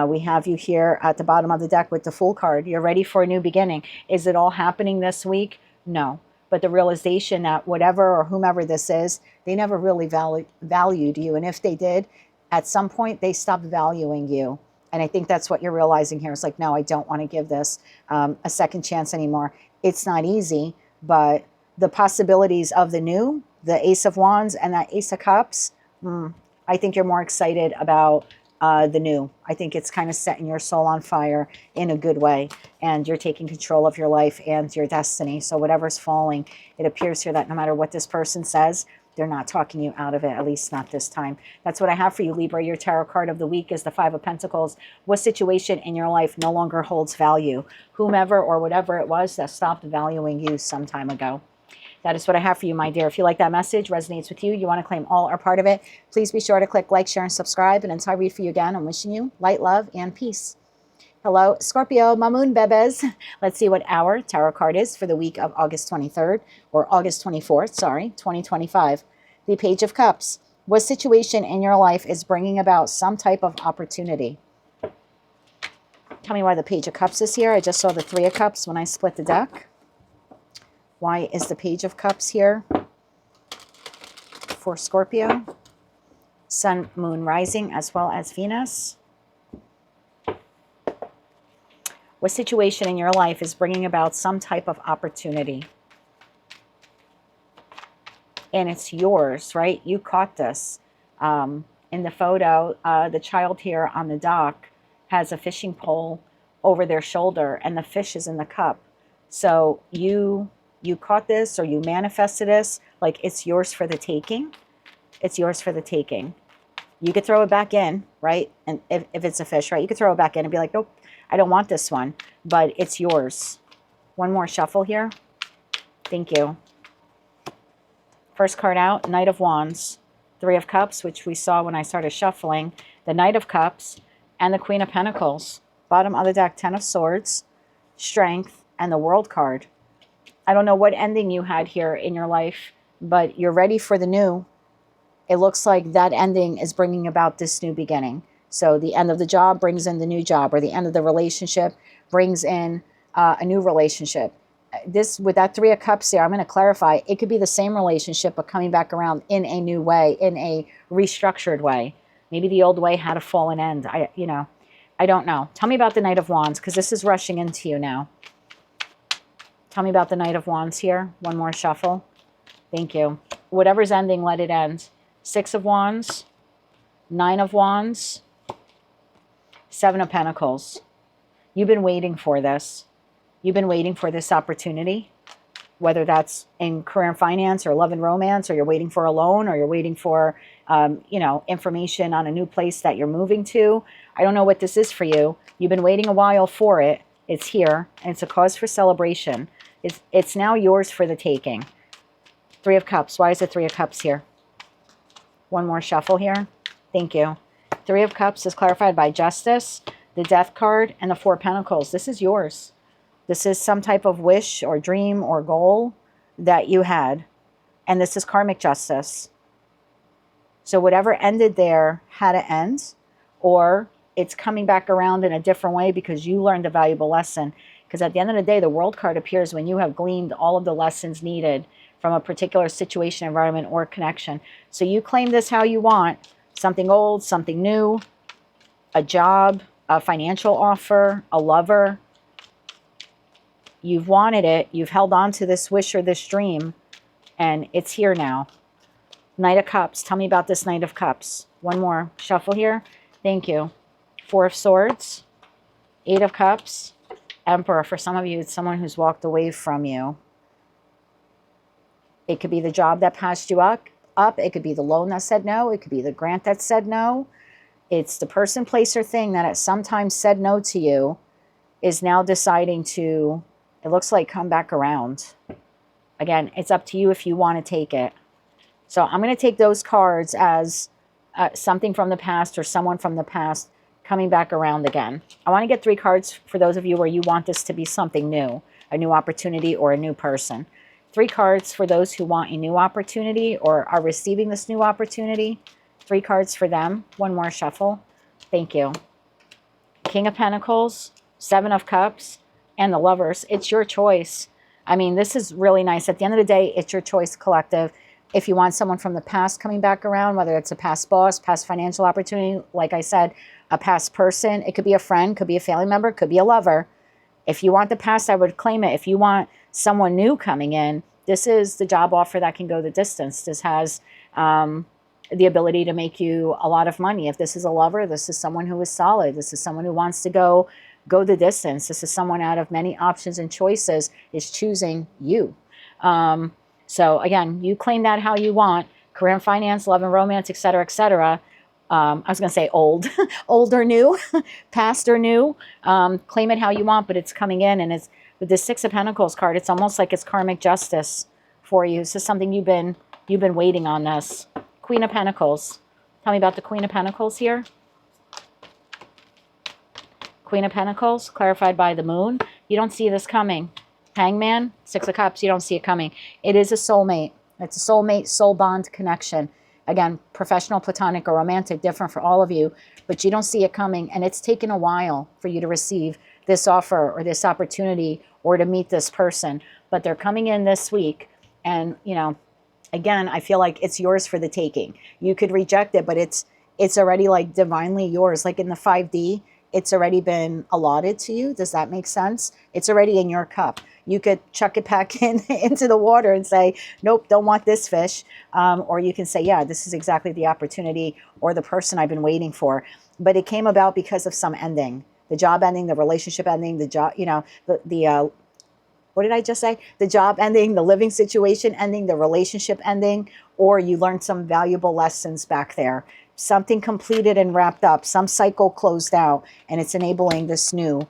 We have you here at the bottom of the deck with the Fool card. You're ready for a new beginning. Is it all happening this week? No. But the realization that whatever or whomever this is, they never really valued you. And if they did, at some point, they stopped valuing you. And I think that's what you're realizing here. It's like, no, I don't want to give this a second chance anymore. It's not easy, but the possibilities of the new, the Ace of Wands and that Ace of Cups, I think you're more excited about the new. I think it's kind of setting your soul on fire in a good way, and you're taking control of your life and your destiny. So whatever's falling, it appears here that no matter what this person says, they're not talking you out of it, at least not this time. That's what I have for you, Libra. Your tarot card of the week is the 5 of Pentacles. What situation in your life no longer holds value? Whomever or whatever it was that stopped valuing you some time ago. That is what I have for you, my dear. If you like that message, resonates with you, you want to claim all or part of it, please be sure to click like, share, and subscribe. And until I read for you again, I'm wishing you light, love, and peace. Hello, Scorpio, my moon bebes. Let's see what our tarot card is for the week of August 23rd, or August 24th, sorry, 2025. The Page of Cups. What situation in your life is bringing about some type of opportunity? Tell me why the Page of Cups is here. I just saw the 3 of Cups when I split the deck. Why is the Page of Cups here for Scorpio? Sun, Moon, Rising, as well as Venus. What situation in your life is bringing about some type of opportunity? And it's yours, right? You caught this. In the photo, the child here on the dock has a fishing pole over their shoulder, and the fish is in the cup. So you caught this, or you manifested this, like it's yours for the taking. It's yours for the taking. You could throw it back in, right? And if it's a fish, right, you could throw it back in and be like, nope, I don't want this one, but it's yours. One more shuffle here. Thank you. First card out, Knight of Wands, Three of Cups, which we saw when I started shuffling, the Knight of Cups, and the Queen of Pentacles. Bottom of the deck, Ten of Swords, Strength, and the World card. I don't know what ending you had here in your life, but you're ready for the new. It looks like that ending is bringing about this new beginning. So the end of the job brings in the new job, or the end of the relationship brings in a new relationship. This, with that Three of Cups there, I'm going to clarify, it could be the same relationship, but coming back around in a new way, in a restructured way. Maybe the old way had a fallen end. I don't know. Tell me about the Knight of Wands, because this is rushing into you now. Tell me about the Knight of Wands here. One more shuffle. Thank you. Whatever's ending, let it end. Six of Wands, Nine of Wands, Seven of Pentacles. You've been waiting for this. You've been waiting for this opportunity, whether that's in career and finance, or love and romance, or you're waiting for a loan, or you're waiting for, information on a new place that you're moving to. I don't know what this is for you. You've been waiting a while for it. It's here, and it's a cause for celebration. It's now yours for the taking. Three of Cups. Why is it Three of Cups here? One more shuffle here. Thank you. Three of Cups is clarified by Justice, the Death card, and the Four of Pentacles. This is yours. This is some type of wish or dream or goal that you had. And this is karmic justice. So whatever ended there had to end, or it's coming back around in a different way because you learned a valuable lesson. Because at the end of the day, the World card appears when you have gleaned all of the lessons needed from a particular situation, environment, or connection. So you claim this how you want. Something old, something new, a job, a financial offer, a lover. You've wanted it. You've held on to this wish or this dream, and it's here now. Knight of Cups. Tell me about this Knight of Cups. One more shuffle here. Thank you. Four of Swords, Eight of Cups, Emperor. For some of you, it's someone who's walked away from you. It could be the job that passed you up. It could be the loan that said no. It could be the grant that said no. It's the person, place, or thing that at some time said no to you is now deciding to, it looks like, come back around. Again, it's up to you if you want to take it. So I'm going to take those cards as something from the past or someone from the past coming back around again. I want to get 3 cards for those of you where you want this to be something new, a new opportunity or a new person. 3 cards for those who want a new opportunity or are receiving this new opportunity. 3 cards for them. One more shuffle. Thank you. King of Pentacles, Seven of Cups, and the Lovers. It's your choice. I mean, this is really nice. At the end of the day, it's your choice, collective. If you want someone from the past coming back around, whether it's a past boss, past financial opportunity, like I said, a past person, it could be a friend, could be a family member, could be a lover. If you want the past, I would claim it. If you want someone new coming in, this is the job offer that can go the distance. This has the ability to make you a lot of money. If this is a lover, this is someone who is solid. This is someone who wants to go the distance. This is someone out of many options and choices is choosing you. So again, you claim that how you want. Career and finance, love and romance, etc., etc. I was going to say old, old or new, past or new. Claim it how you want, but it's coming in, and it's with the Six of Pentacles card. It's almost like it's karmic justice for you. This is something you've been waiting on. This Queen of Pentacles. Tell me about the Queen of Pentacles here. Queen of Pentacles, clarified by the Moon. You don't see this coming. Hangman, Six of Cups, you don't see it coming. It is a soulmate. It's a soulmate, soul bond connection. Again, professional, platonic, or romantic, different for all of you, but you don't see it coming, and it's taken a while for you to receive this offer or this opportunity or to meet this person, but they're coming in this week, and, you know, again, I feel like it's yours for the taking. You could reject it, but it's already like divinely yours. Like in the 5D, it's already been allotted to you. Does that make sense? It's already in your cup. You could chuck it back into the water and say, nope, don't want this fish. Or you can say, yeah, this is exactly the opportunity or the person I've been waiting for. But it came about because of some ending. The job ending, the relationship ending, the job, you know, what did I just say? The job ending, the living situation ending, the relationship ending, or you learned some valuable lessons back there. Something completed and wrapped up, some cycle closed out, and it's enabling this new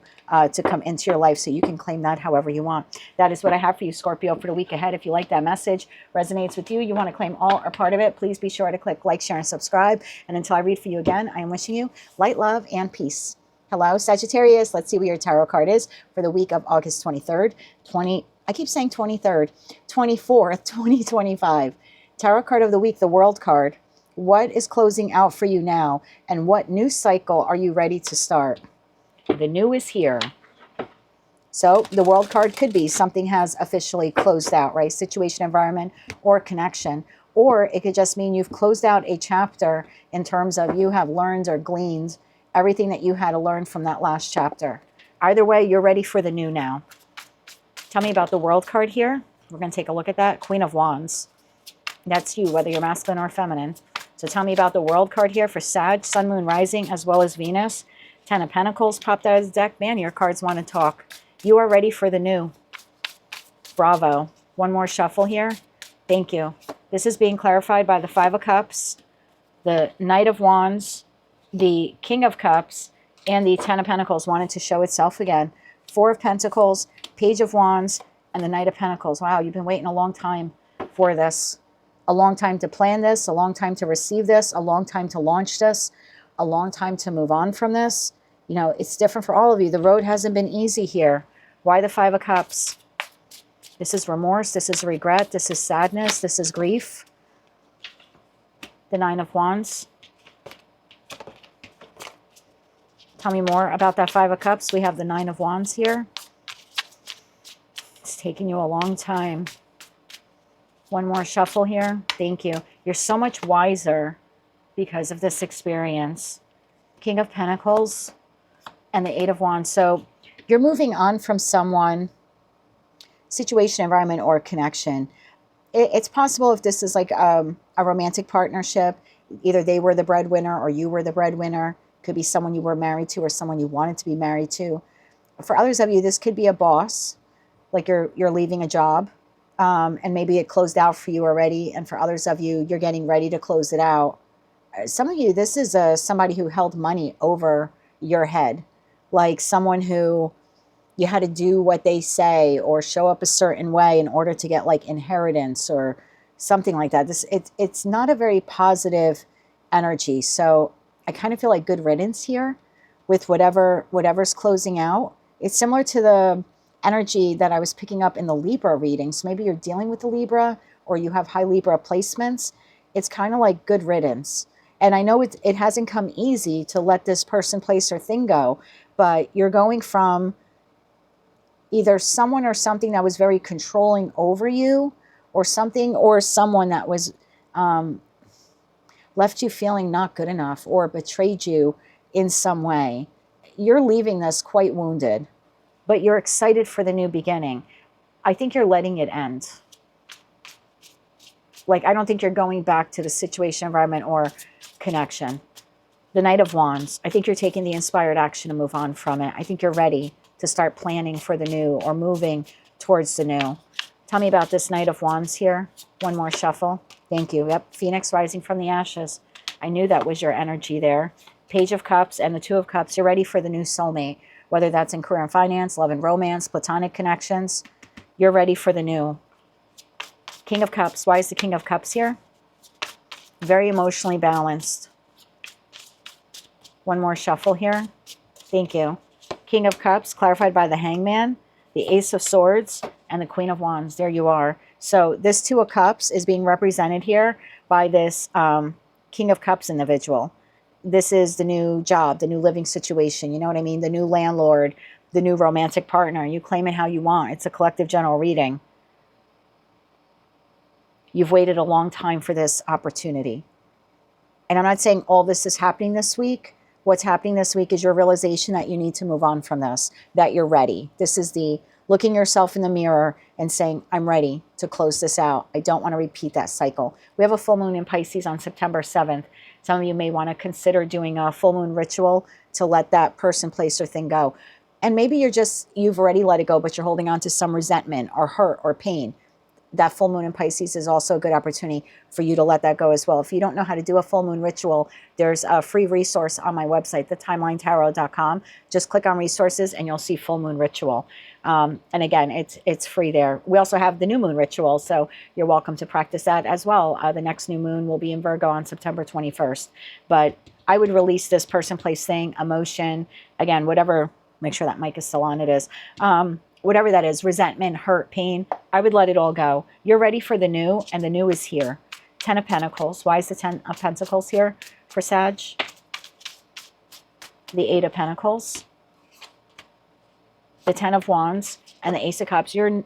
to come into your life, so you can claim that however you want. That is what I have for you, Scorpio, for the week ahead. If you like that message, resonates with you, you want to claim all or part of it, please be sure to click like, share, and subscribe. And until I read for you again, I am wishing you light, love, and peace. Hello, Sagittarius. Let's see what your tarot card is for the week of August 23rd, I keep saying 23rd, 24th, 2025. Tarot card of the week, the World card. What is closing out for you now, and what new cycle are you ready to start? The new is here. So the World card could be something has officially closed out, right? Situation, environment, or connection. Or it could just mean you've closed out a chapter in terms of you have learned or gleaned everything that you had to learn from that last chapter. Either way, you're ready for the new now. Tell me about the World card here. We're going to take a look at that. Queen of Wands. That's you, whether you're masculine or feminine. So tell me about the World card here for Sag, Sun, Moon, Rising, as well as Venus. 10 of Pentacles popped out of the deck. Man, your cards want to talk. You are ready for the new. Bravo. One more shuffle here. Thank you. This is being clarified by the 5 of Cups, the Knight of Wands, the King of Cups, and the 10 of Pentacles wanted to show itself again. 4 of Pentacles, Page of Wands, and the Knight of Pentacles. Wow, you've been waiting a long time for this. A long time to plan this, a long time to receive this, a long time to launch this, a long time to move on from this. You know, it's different for all of you. The road hasn't been easy here. Why the 5 of Cups? This is remorse, this is regret, this is sadness, this is grief. The 9 of Wands. Tell me more about that 5 of Cups. We have the 9 of Wands here. It's taking you a long time. One more shuffle here. Thank you. You're so much wiser because of this experience. King of Pentacles and the 8 of Wands. So you're moving on from someone, situation, environment, or connection. It's possible if this is like a romantic partnership, either they were the breadwinner or you were the breadwinner. Could be someone you were married to or someone you wanted to be married to. For others of you, this could be a boss, like you're leaving a job, and maybe it closed out for you already. And for others of you, you're getting ready to close it out. Some of you, this is somebody who held money over your head, like someone who you had to do what they say or show up a certain way in order to get like inheritance or something like that. It's not a very positive energy. So I kind of feel like good riddance here with whatever's closing out. It's similar to the energy that I was picking up in the Libra reading. So maybe you're dealing with the Libra or you have high Libra placements. It's kind of like good riddance. And I know it hasn't come easy to let this person, place, or thing go, but you're going from either someone or something that was very controlling over you, or something or someone that was left you feeling not good enough or betrayed you in some way. You're leaving this quite wounded, but you're excited for the new beginning. I think you're letting it end. Like, I don't think you're going back to the situation, environment, or connection. The Knight of Wands. I think you're taking the inspired action to move on from it. I think you're ready to start planning for the new or moving towards the new. Tell me about this Knight of Wands here. One more shuffle. Thank you. Yep. Phoenix rising from the ashes. I knew that was your energy there. Page of Cups and the 2 of Cups. You're ready for the new soulmate, whether that's in career and finance, love and romance, platonic connections. You're ready for the new. King of Cups. Why is the King of Cups here? Very emotionally balanced. One more shuffle here. Thank you. King of Cups, clarified by the Hangman, the Ace of Swords, and the Queen of Wands. There you are. So this 2 of Cups is being represented here by this King of Cups individual. This is the new job, the new living situation. You know what I mean? The new landlord, the new romantic partner. You claim it how you want. It's a collective general reading. You've waited a long time for this opportunity. And I'm not saying all this is happening this week. What's happening this week is your realization that you need to move on from this, that you're ready. This is the looking yourself in the mirror and saying, I'm ready to close this out. I don't want to repeat that cycle. We have a full moon in Pisces on September 7th. Some of you may want to consider doing a full moon ritual to let that person, place, or thing go. And maybe you've already let it go, but you're holding on to some resentment or hurt or pain. That full moon in Pisces is also a good opportunity for you to let that go as well. If you don't know how to do a full moon ritual, there's a free resource on my website, thetimelinetarot.com. Just click on resources and you'll see full moon ritual. And again, it's free there. We also have the new moon ritual, so you're welcome to practice that as well. The next new moon will be in Virgo on September 21st. But I would release this person, place, thing, emotion, again, whatever, make sure that mic is still on, it is. Whatever that is, resentment, hurt, pain, I would let it all go. You're ready for the new, and the new is here. 10 of Pentacles. Why is the 10 of Pentacles here for Sag? The 8 of Pentacles, the 10 of Wands, and the Ace of Cups. You're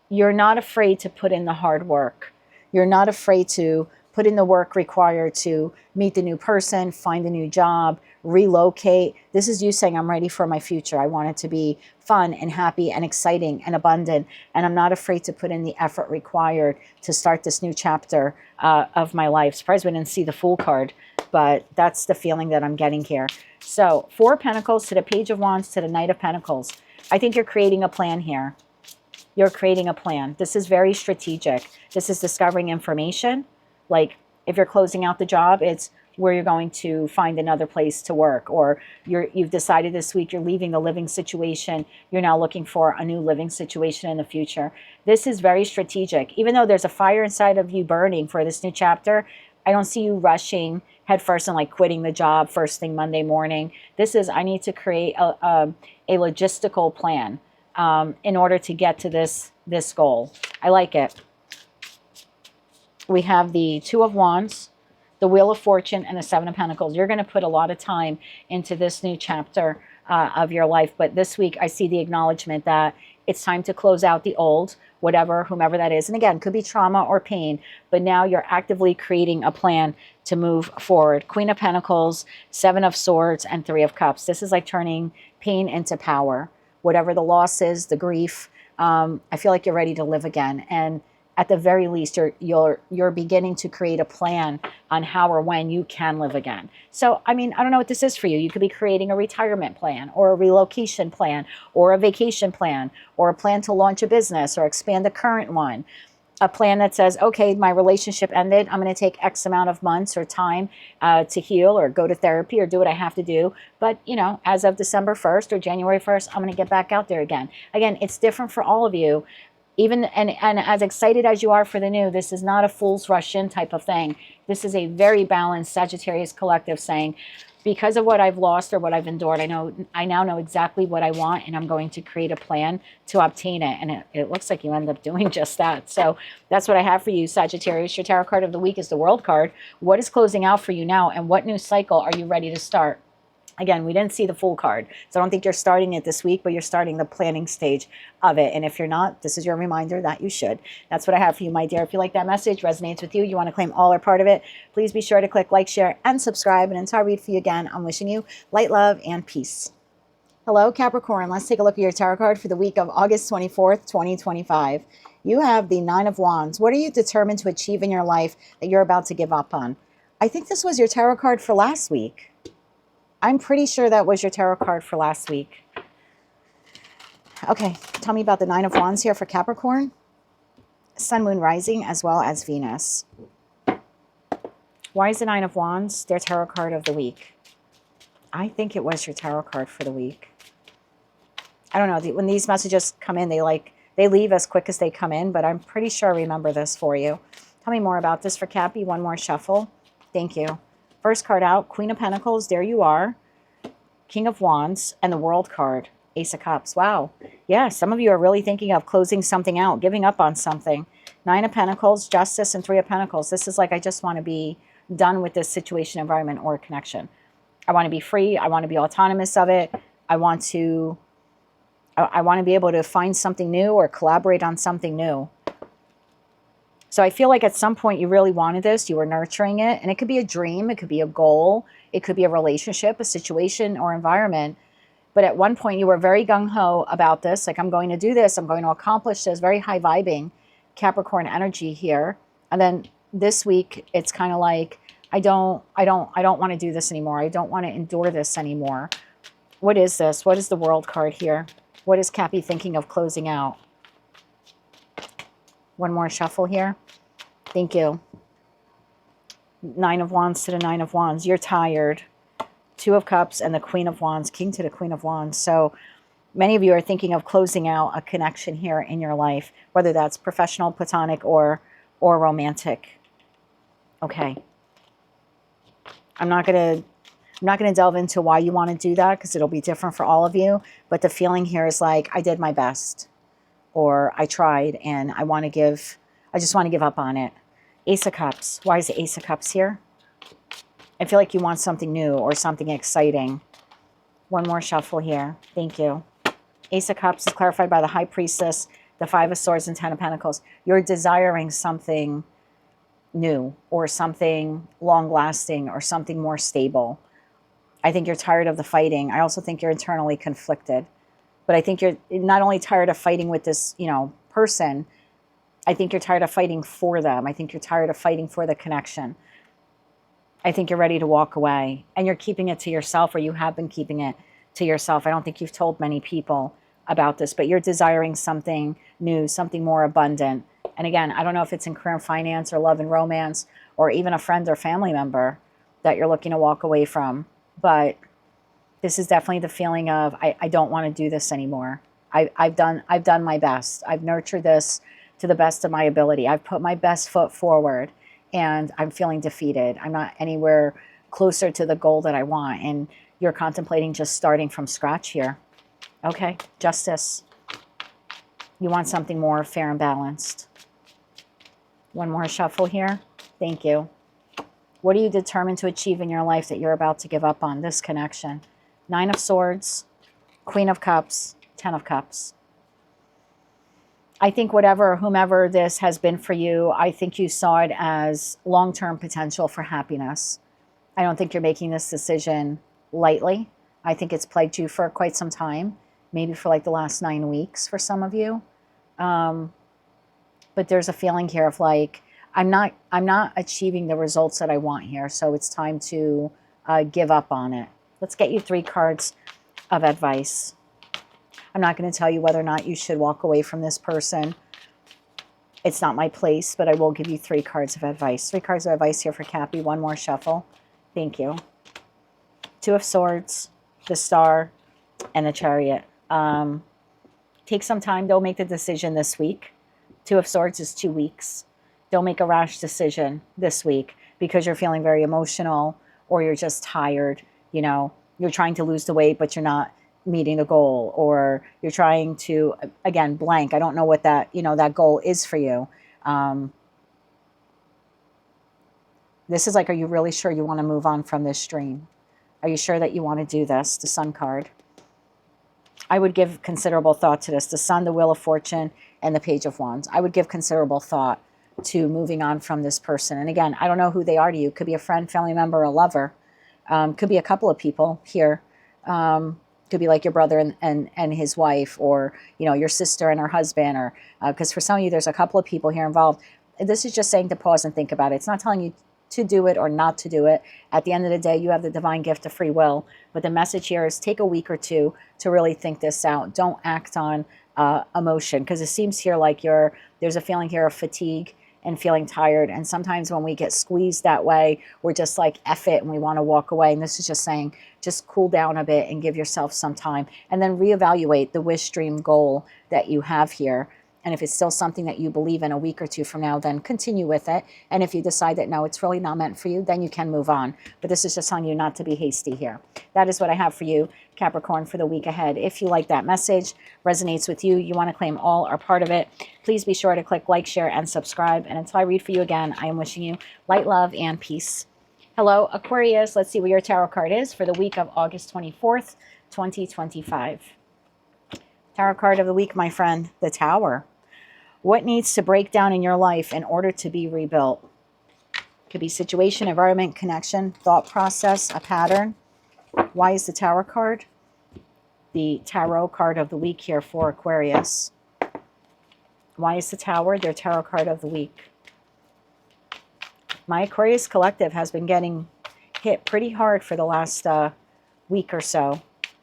not afraid to put in the hard work. You're not afraid to put in the work required to meet the new person, find a new job, relocate. This is you saying, I'm ready for my future. I want it to be fun and happy and exciting and abundant. And I'm not afraid to put in the effort required to start this new chapter of my life. Surprised we didn't see the Fool card, but that's the feeling that I'm getting here. So 4 of Pentacles to the Page of Wands to the Knight of Pentacles. I think you're creating a plan here. You're creating a plan. This is very strategic. This is discovering information. Like if you're closing out the job, it's where you're going to find another place to work, or you've decided this week you're leaving the living situation. You're now looking for a new living situation in the future. This is very strategic. Even though there's a fire inside of you burning for this new chapter, I don't see you rushing headfirst and like quitting the job first thing Monday morning. This is, I need to create a logistical plan in order to get to this goal. I like it. We have the 2 of Wands, the Wheel of Fortune, and the 7 of Pentacles. You're going to put a lot of time into this new chapter of your life. But this week, I see the acknowledgement that it's time to close out the old, whatever, whomever that is. And again, could be trauma or pain. But now you're actively creating a plan to move forward. Queen of Pentacles, 7 of Swords, and 3 of Cups. This is like turning pain into power. Whatever the loss is, the grief, I feel like you're ready to live again. And at the very least, you're beginning to create a plan on how or when you can live again. So, I mean, I don't know what this is for you. You could be creating a retirement plan or a relocation plan or a vacation plan or a plan to launch a business or expand the current one. A plan that says, okay, my relationship ended. I'm going to take X amount of months or time to heal or go to therapy or do what I have to do. But, you know, as of December 1st or January 1st, I'm going to get back out there again. Again, it's different for all of you. Even and as excited as you are for the new, this is not a fool's rush in type of thing. This is a very balanced Sagittarius collective saying, because of what I've lost or what I've endured, I now know exactly what I want, and I'm going to create a plan to obtain it. And it looks like you end up doing just that. So that's what I have for you, Sagittarius. Your tarot card of the week is the World card. What is closing out for you now, and what new cycle are you ready to start? Again, we didn't see the Fool card, so I don't think you're starting it this week, but you're starting the planning stage of it. And if you're not, this is your reminder that you should. That's what I have for you, my dear. If you like that message, resonates with you, you want to claim all or part of it, please be sure to click like, share, and subscribe. And until I read for you again, I'm wishing you light, love, and peace. Hello, Capricorn. Let's take a look at your tarot card for the week of August 24th, 2025. You have the 9 of Wands. What are you determined to achieve in your life that you're about to give up on? I think this was your tarot card for last week. I'm pretty sure that was your tarot card for last week. Okay, tell me about the 9 of Wands here for Capricorn. Sun, Moon, Rising, as well as Venus. Why is the 9 of Wands their tarot card of the week? I think it was your tarot card for the week. I don't know. When these messages come in, they leave as quick as they come in, but I'm pretty sure I remember this for you. Tell me more about this for Cappy. One more shuffle. Thank you. First card out, Queen of Pentacles, there you are. King of Wands, and the World card, Ace of Cups. Wow. Yeah, some of you are really thinking of closing something out, giving up on something. 9 of Pentacles, Justice, and 3 of Pentacles. This is like, I just want to be done with this situation, environment, or connection. I want to be free. I want to be autonomous of it. I want to be able to find something new or collaborate on something new. So I feel like at some point you really wanted this, you were nurturing it, and it could be a dream, it could be a goal, it could be a relationship, a situation, or environment. But at one point you were very gung-ho about this, like I'm going to do this, I'm going to accomplish this, very high vibing Capricorn energy here. And then this week, it's kind of like, I don't want to do this anymore. I don't want to endure this anymore. What is this? What is the World card here? What is Cappy thinking of closing out? One more shuffle here. Thank you. Nine of Wands to the Nine of Wands. You're tired. Two of Cups and the Queen of Wands. King to the Queen of Wands. So many of you are thinking of closing out a connection here in your life, whether that's professional, platonic, or romantic. Okay. I'm not going to delve into why you want to do that, because it'll be different for all of you. But the feeling here is like, I did my best, or I tried, and I just want to give up on it. Ace of Cups. Why is the Ace of Cups here? I feel like you want something new or something exciting. One more shuffle here. Thank you. Ace of Cups is clarified by the High Priestess, the Five of Swords, and Ten of Pentacles. You're desiring something new, or something long-lasting, or something more stable. I think you're tired of the fighting. I also think you're internally conflicted. But I think you're not only tired of fighting with this, person. I think you're tired of fighting for them. I think you're tired of fighting for the connection. I think you're ready to walk away. And you're keeping it to yourself, or you have been keeping it to yourself. I don't think you've told many people about this, but you're desiring something new, something more abundant. And again, I don't know if it's in career and finance, or love and romance, or even a friend or family member that you're looking to walk away from. But this is definitely the feeling of, I don't want to do this anymore. I've done my best. I've nurtured this to the best of my ability. I've put my best foot forward, and I'm feeling defeated. I'm not anywhere closer to the goal that I want. And you're contemplating just starting from scratch here. Okay, Justice. You want something more fair and balanced. One more shuffle here. Thank you. What are you determined to achieve in your life that you're about to give up on? This connection. Nine of Swords, Queen of Cups, Ten of Cups. I think whomever this has been for you, I think you saw it as long-term potential for happiness. I don't think you're making this decision lightly. I think it's plagued you for quite some time, maybe for like the last 9 weeks for some of you. But there's a feeling here of like, I'm not achieving the results that I want here, so it's time to give up on it. Let's get you 3 cards of advice. I'm not going to tell you whether or not you should walk away from this person. It's not my place, but I will give you 3 cards of advice. 3 cards of advice here for Cappy. One more shuffle. Thank you. Two of Swords, the Star, and the Chariot. Take some time. Don't make the decision this week. Two of Swords is 2 weeks. Don't make a rash decision this week because you're feeling very emotional, or you're just tired. You're trying to lose the weight, but you're not meeting the goal, or you're trying to, again, blank. I don't know what that, that goal is for you. This is like, are you really sure you want to move on from this dream? Are you sure that you want to do this? The Sun card. I would give considerable thought to this. The Sun, the Wheel of Fortune, and the Page of Wands. I would give considerable thought to moving on from this person. And again, I don't know who they are to you. Could be a friend, family member, or a lover. Could be a couple of people here. Could be like your brother and his wife, or your sister and her husband, or because for some of you there's a couple of people here involved. This is just saying to pause and think about it. It's not telling you to do it or not to do it. At the end of the day, you have the divine gift of free will. But the message here is take a week or two to really think this out. Don't act on emotion, because it seems here like there's a feeling here of fatigue and feeling tired. And sometimes when we get squeezed that way, we're just like, F it, and we want to walk away. And this is just saying, just cool down a bit and give yourself some time, and then reevaluate the wish, dream, goal that you have here. And if it's still something that you believe in a week or two from now, then continue with it. And if you decide that, no, it's really not meant for you, then you can move on. But this is just telling you not to be hasty here. That is what I have for you, Capricorn, for the week ahead. If you like that message, resonates with you, you want to claim all or part of it, please be sure to click like, share, and subscribe. And until I read for you again, I am wishing you light, love, and peace. Hello, Aquarius. Let's see what your tarot card is for the week of August 24th, 2025. Tarot card of the week, my friend, the Tower. What needs to break down in your life in order to be rebuilt? Could be situation, environment, connection, thought process, a pattern. Why is the Tower card the tarot card of the week here for Aquarius? Why is the Tower their tarot card of the week? My Aquarius collective has been getting hit pretty hard for the last week or so.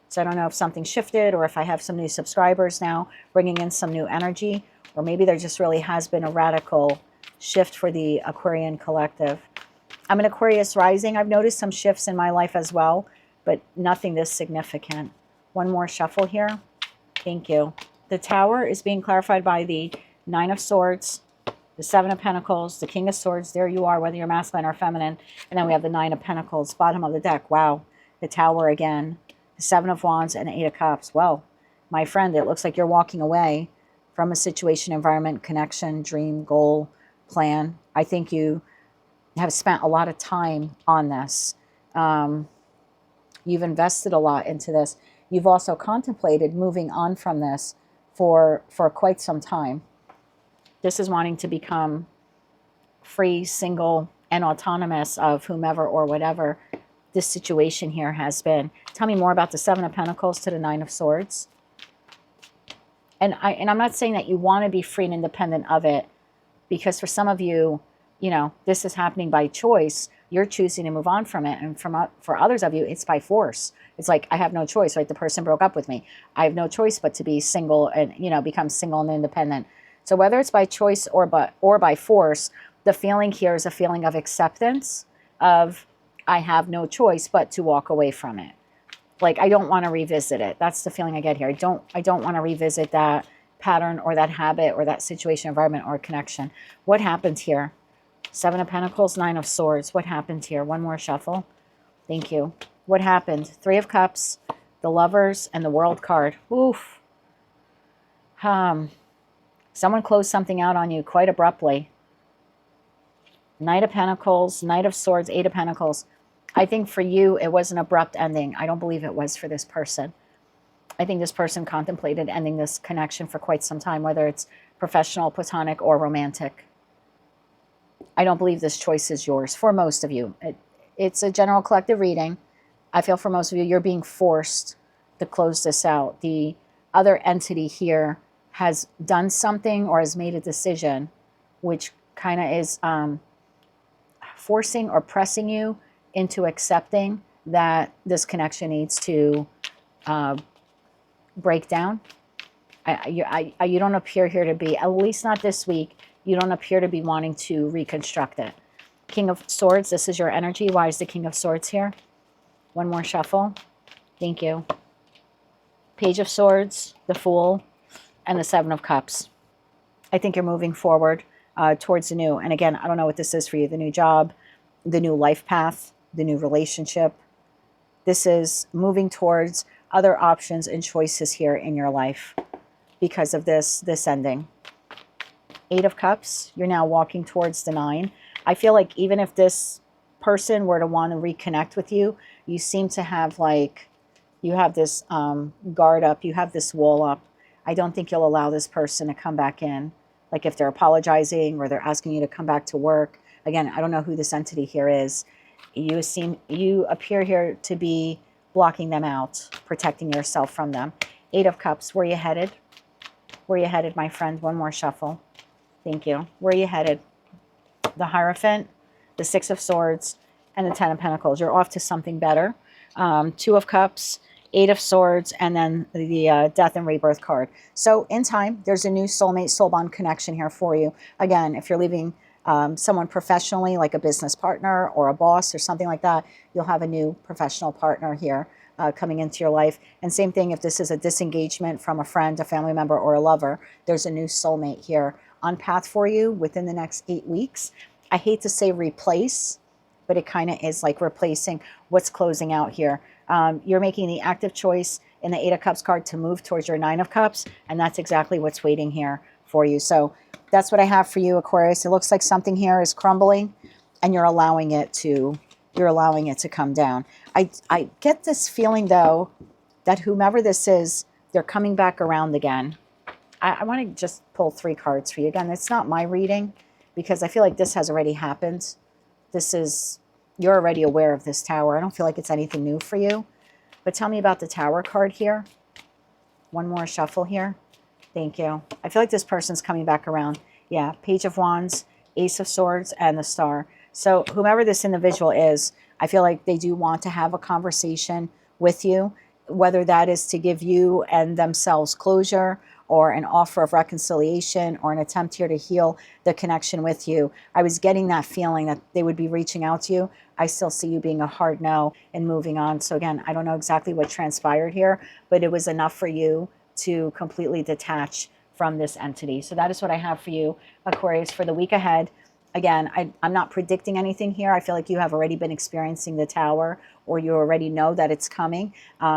So I don't know if something shifted or if I have some new subscribers now bringing in some new energy, or maybe there just really has been a radical shift for the Aquarian collective. I'm an Aquarius rising. I've noticed some shifts in my life as well, but nothing this significant. One more shuffle here. Thank you. The Tower is being clarified by the Nine of Swords, the Seven of Pentacles, the King of Swords. There you are, whether you're masculine or feminine. And then we have the Nine of Pentacles, bottom of the deck. Wow. The Tower again. The Seven of Wands and the Eight of Cups. Well, my friend, it looks like you're walking away from a situation, environment, connection, dream, goal, plan. I think you have spent a lot of time on this. You've invested a lot into this. You've also contemplated moving on from this for quite some time. This is wanting to become free, single, and autonomous of whomever or whatever this situation here has been. Tell me more about the Seven of Pentacles to the Nine of Swords. And I'm not saying that you want to be free and independent of it, because for some of you, you know, this is happening by choice. You're choosing to move on from it. And for others of you, it's by force. It's like, I have no choice, right? The person broke up with me. I have no choice but to be single and, you know, become single and independent. So whether it's by choice or by force, the feeling here is a feeling of acceptance of, I have no choice but to walk away from it. Like, I don't want to revisit it. That's the feeling I get here. I don't want to revisit that pattern or that habit or that situation, environment, or connection. What happened here? Seven of Pentacles, Nine of Swords. What happened here? One more shuffle. Thank you. What happened? Three of Cups, the Lovers, and the World card. Oof. Someone closed something out on you quite abruptly. Knight of Pentacles, Knight of Swords, Eight of Pentacles. I think for you, it was an abrupt ending. I don't believe it was for this person. I think this person contemplated ending this connection for quite some time, whether it's professional, platonic, or romantic. I don't believe this choice is yours for most of you. It's a general collective reading. I feel for most of you, you're being forced to close this out. The other entity here has done something or has made a decision which kind of is forcing or pressing you into accepting that this connection needs to break down. You don't appear here to be, at least not this week, you don't appear to be wanting to reconstruct it. King of Swords, this is your energy. Why is the King of Swords here? One more shuffle. Thank you. Page of Swords, the Fool, and the Seven of Cups. I think you're moving forward towards the new. And again, I don't know what this is for you. The new job, the new life path, the new relationship. This is moving towards other options and choices here in your life because of this ending. Eight of Cups, you're now walking towards the Nine. I feel like even if this person were to want to reconnect with you, you seem to have like, you have this guard up, you have this wall up. I don't think you'll allow this person to come back in. Like if they're apologizing or they're asking you to come back to work. Again, I don't know who this entity here is. You appear here to be blocking them out, protecting yourself from them. Eight of Cups, where are you headed? Where are you headed, my friend? One more shuffle. Thank you. Where are you headed? The Hierophant, the Six of Swords, and the Ten of Pentacles. You're off to something better. Two of Cups, Eight of Swords, and then the Death and Rebirth card. So in time, there's a new soulmate, soul bond connection here for you. Again, if you're leaving someone professionally, like a business partner or a boss or something like that, you'll have a new professional partner here coming into your life. And same thing, if this is a disengagement from a friend, a family member, or a lover, there's a new soulmate here on path for you within the next 8 weeks. I hate to say replace, but it kind of is like replacing what's closing out here. You're making the active choice in the Eight of Cups card to move towards your Nine of Cups, and that's exactly what's waiting here for you. So that's what I have for you, Aquarius. It looks like something here is crumbling, and you're allowing it to come down. I get this feeling, though, that whomever this is, they're coming back around again. I want to just pull 3 cards for you. Again, it's not my reading because I feel like this has already happened. You're already aware of this Tower. I don't feel like it's anything new for you. But tell me about the Tower card here. One more shuffle here. Thank you. I feel like this person's coming back around. Yeah, Page of Wands, Ace of Swords, and the Star. So whomever this individual is, I feel like they do want to have a conversation with you, whether that is to give you and themselves closure, or an offer of reconciliation, or an attempt here to heal the connection with you. I was getting that feeling that they would be reaching out to you. I still see you being a hard no and moving on. So again, I don't know exactly what transpired here, but it was enough for you to completely detach from this entity. So that is what I have for you, Aquarius, for the week ahead. Again, I'm not predicting anything here. I feel like you have already been experiencing the tower, or you already know that it's coming.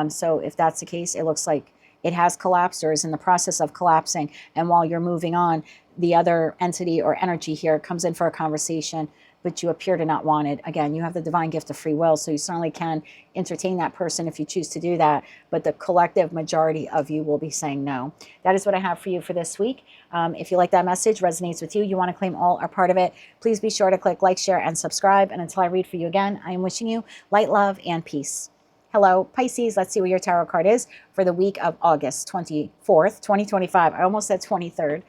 So if that's the case, it looks like it has collapsed or is in the process of collapsing. And while you're moving on, the other entity or energy here comes in for a conversation, but you appear to not want it. Again, you have the divine gift of free will, so you certainly can entertain that person if you choose to do that, but the collective majority of you will be saying no. That is what I have for you for this week. If you like that message, resonates with you, you want to claim all or part of it, please be sure to click like, share, and subscribe. And until I read for you again, I am wishing you light, love, and peace. Hello, Pisces. Let's see what your tarot card is for the week of August 24th, 2025. I almost said 23rd.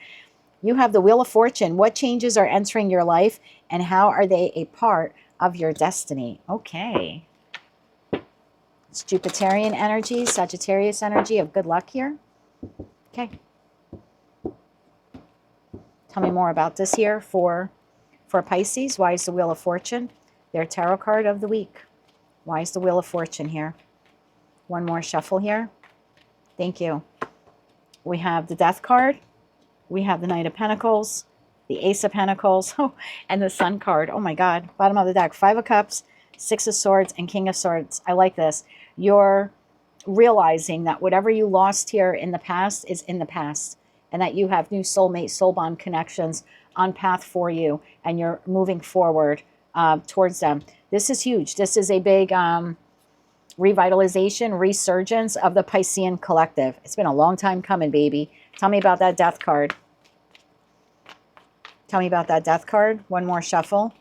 You have the Wheel of Fortune. What changes are entering your life, and how are they a part of your destiny? Okay. It's Jupiterian energy, Sagittarius energy of good luck here. Okay. Tell me more about this here for Pisces. Why is the Wheel of Fortune their tarot card of the week? Why is the Wheel of Fortune here? One more shuffle here. Thank you. We have the Death card. We have the Knight of Pentacles, the Ace of Pentacles, and the Sun card. Oh my God. Bottom of the deck. 5 of Cups, 6 of Swords, and King of Swords. I like this. You're realizing that whatever you lost here in the past is in the past, and that you have new soulmate, soul bond connections on path for you, and you're moving forward towards them. This is huge. This is a big revitalization, resurgence of the Piscean collective. It's been a long time coming, baby. Tell me about that Death card. Tell me about that Death card. One more shuffle.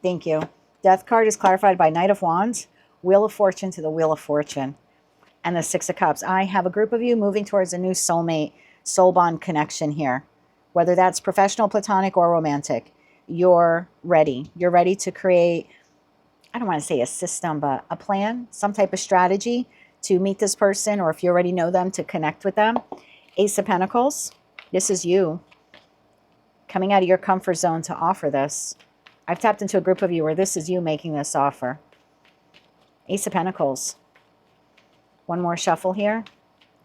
Thank you. Death card is clarified by Knight of Wands, Wheel of Fortune to the Wheel of Fortune, and the 6 of Cups. I have a group of you moving towards a new soulmate, soul bond connection here. Whether that's professional, platonic, or romantic, you're ready. You're ready to create, I don't want to say a system, but a plan, some type of strategy to meet this person, or if you already know them, to connect with them. Ace of Pentacles, this is you coming out of your comfort zone to offer this. I've tapped into a group of you where this is you making this offer. Ace of Pentacles. One more shuffle here.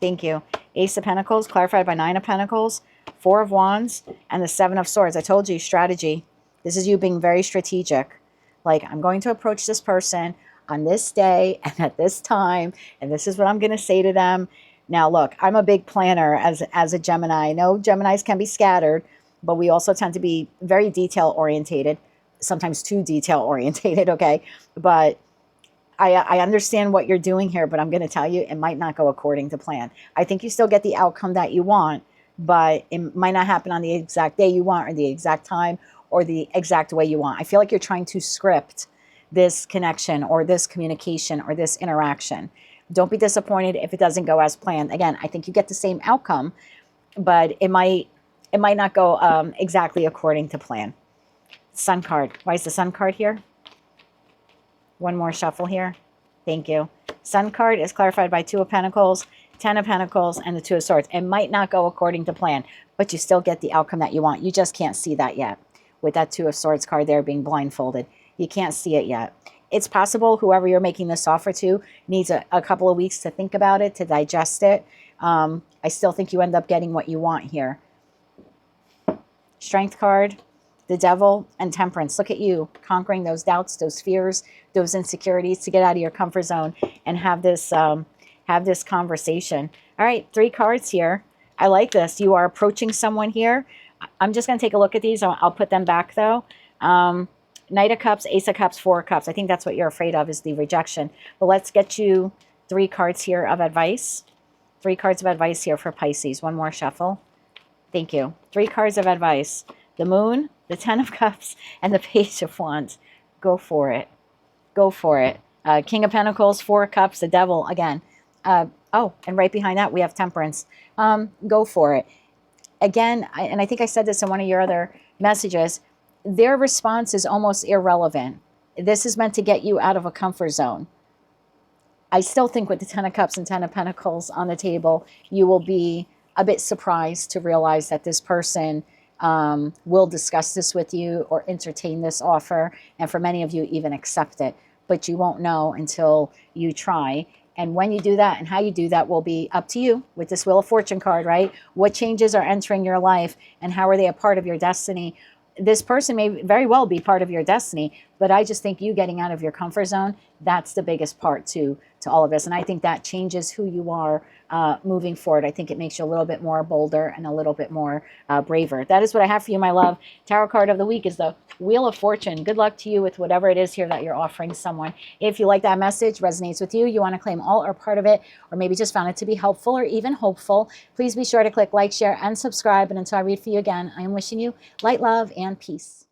Thank you. Ace of Pentacles, clarified by 9 of Pentacles, 4 of Wands, and the 7 of Swords. I told you, strategy. This is you being very strategic. Like, I'm going to approach this person on this day and at this time, and this is what I'm going to say to them. Now, look, I'm a big planner as a Gemini. I know Geminis can be scattered, but we also tend to be very detail-orientated, sometimes too detail-orientated, okay? But I understand what you're doing here, but I'm going to tell you, it might not go according to plan. I think you still get the outcome that you want, but it might not happen on the exact day you want, or the exact time, or the exact way you want. I feel like you're trying to script this connection, or this communication, or this interaction. Don't be disappointed if it doesn't go as planned. Again, I think you get the same outcome, but it might not go exactly according to plan. Sun card. Why is the Sun card here? One more shuffle here. Thank you. Sun card is clarified by 2 of Pentacles, 10 of Pentacles, and the 2 of Swords. It might not go according to plan, but you still get the outcome that you want. You just can't see that yet. With that 2 of Swords card there being blindfolded, you can't see it yet. It's possible whoever you're making this offer to needs a couple of weeks to think about it, to digest it. I still think you end up getting what you want here. Strength card, the Devil, and Temperance. Look at you conquering those doubts, those fears, those insecurities, to get out of your comfort zone and have this conversation. All right, 3 cards here. I like this. You are approaching someone here. I'm just going to take a look at these. I'll put them back though. Knight of Cups, Ace of Cups, 4 of Cups. I think that's what you're afraid of, is the rejection. But let's get you 3 cards here of advice. 3 cards of advice here for Pisces. One more shuffle. Thank you. 3 cards of advice. The Moon, the 10 of Cups, and the Page of Wands. Go for it. Go for it. King of Pentacles, 4 of Cups, the Devil again. Oh, and right behind that we have Temperance. Go for it. Again, and I think I said this in one of your other messages, their response is almost irrelevant. This is meant to get you out of a comfort zone. I still think with the 10 of Cups and 10 of Pentacles on the table, you will be a bit surprised to realize that this person will discuss this with you or entertain this offer. And for many of you, even accept it. But you won't know until you try. And when you do that and how you do that will be up to you with this Wheel of Fortune card, right? What changes are entering your life and how are they a part of your destiny? This person may very well be part of your destiny, but I just think you getting out of your comfort zone, that's the biggest part to all of this. And I think that changes who you are moving forward. I think it makes you a little bit more bolder and a little bit more braver. That is what I have for you, my love. Tarot card of the week is the Wheel of Fortune. Good luck to you with whatever it is here that you're offering someone. If you like that message, resonates with you, you want to claim all or part of it, or maybe just found it to be helpful or even hopeful, please be sure to click like, share, and subscribe. And until I read for you again, I am wishing you light, love, and peace.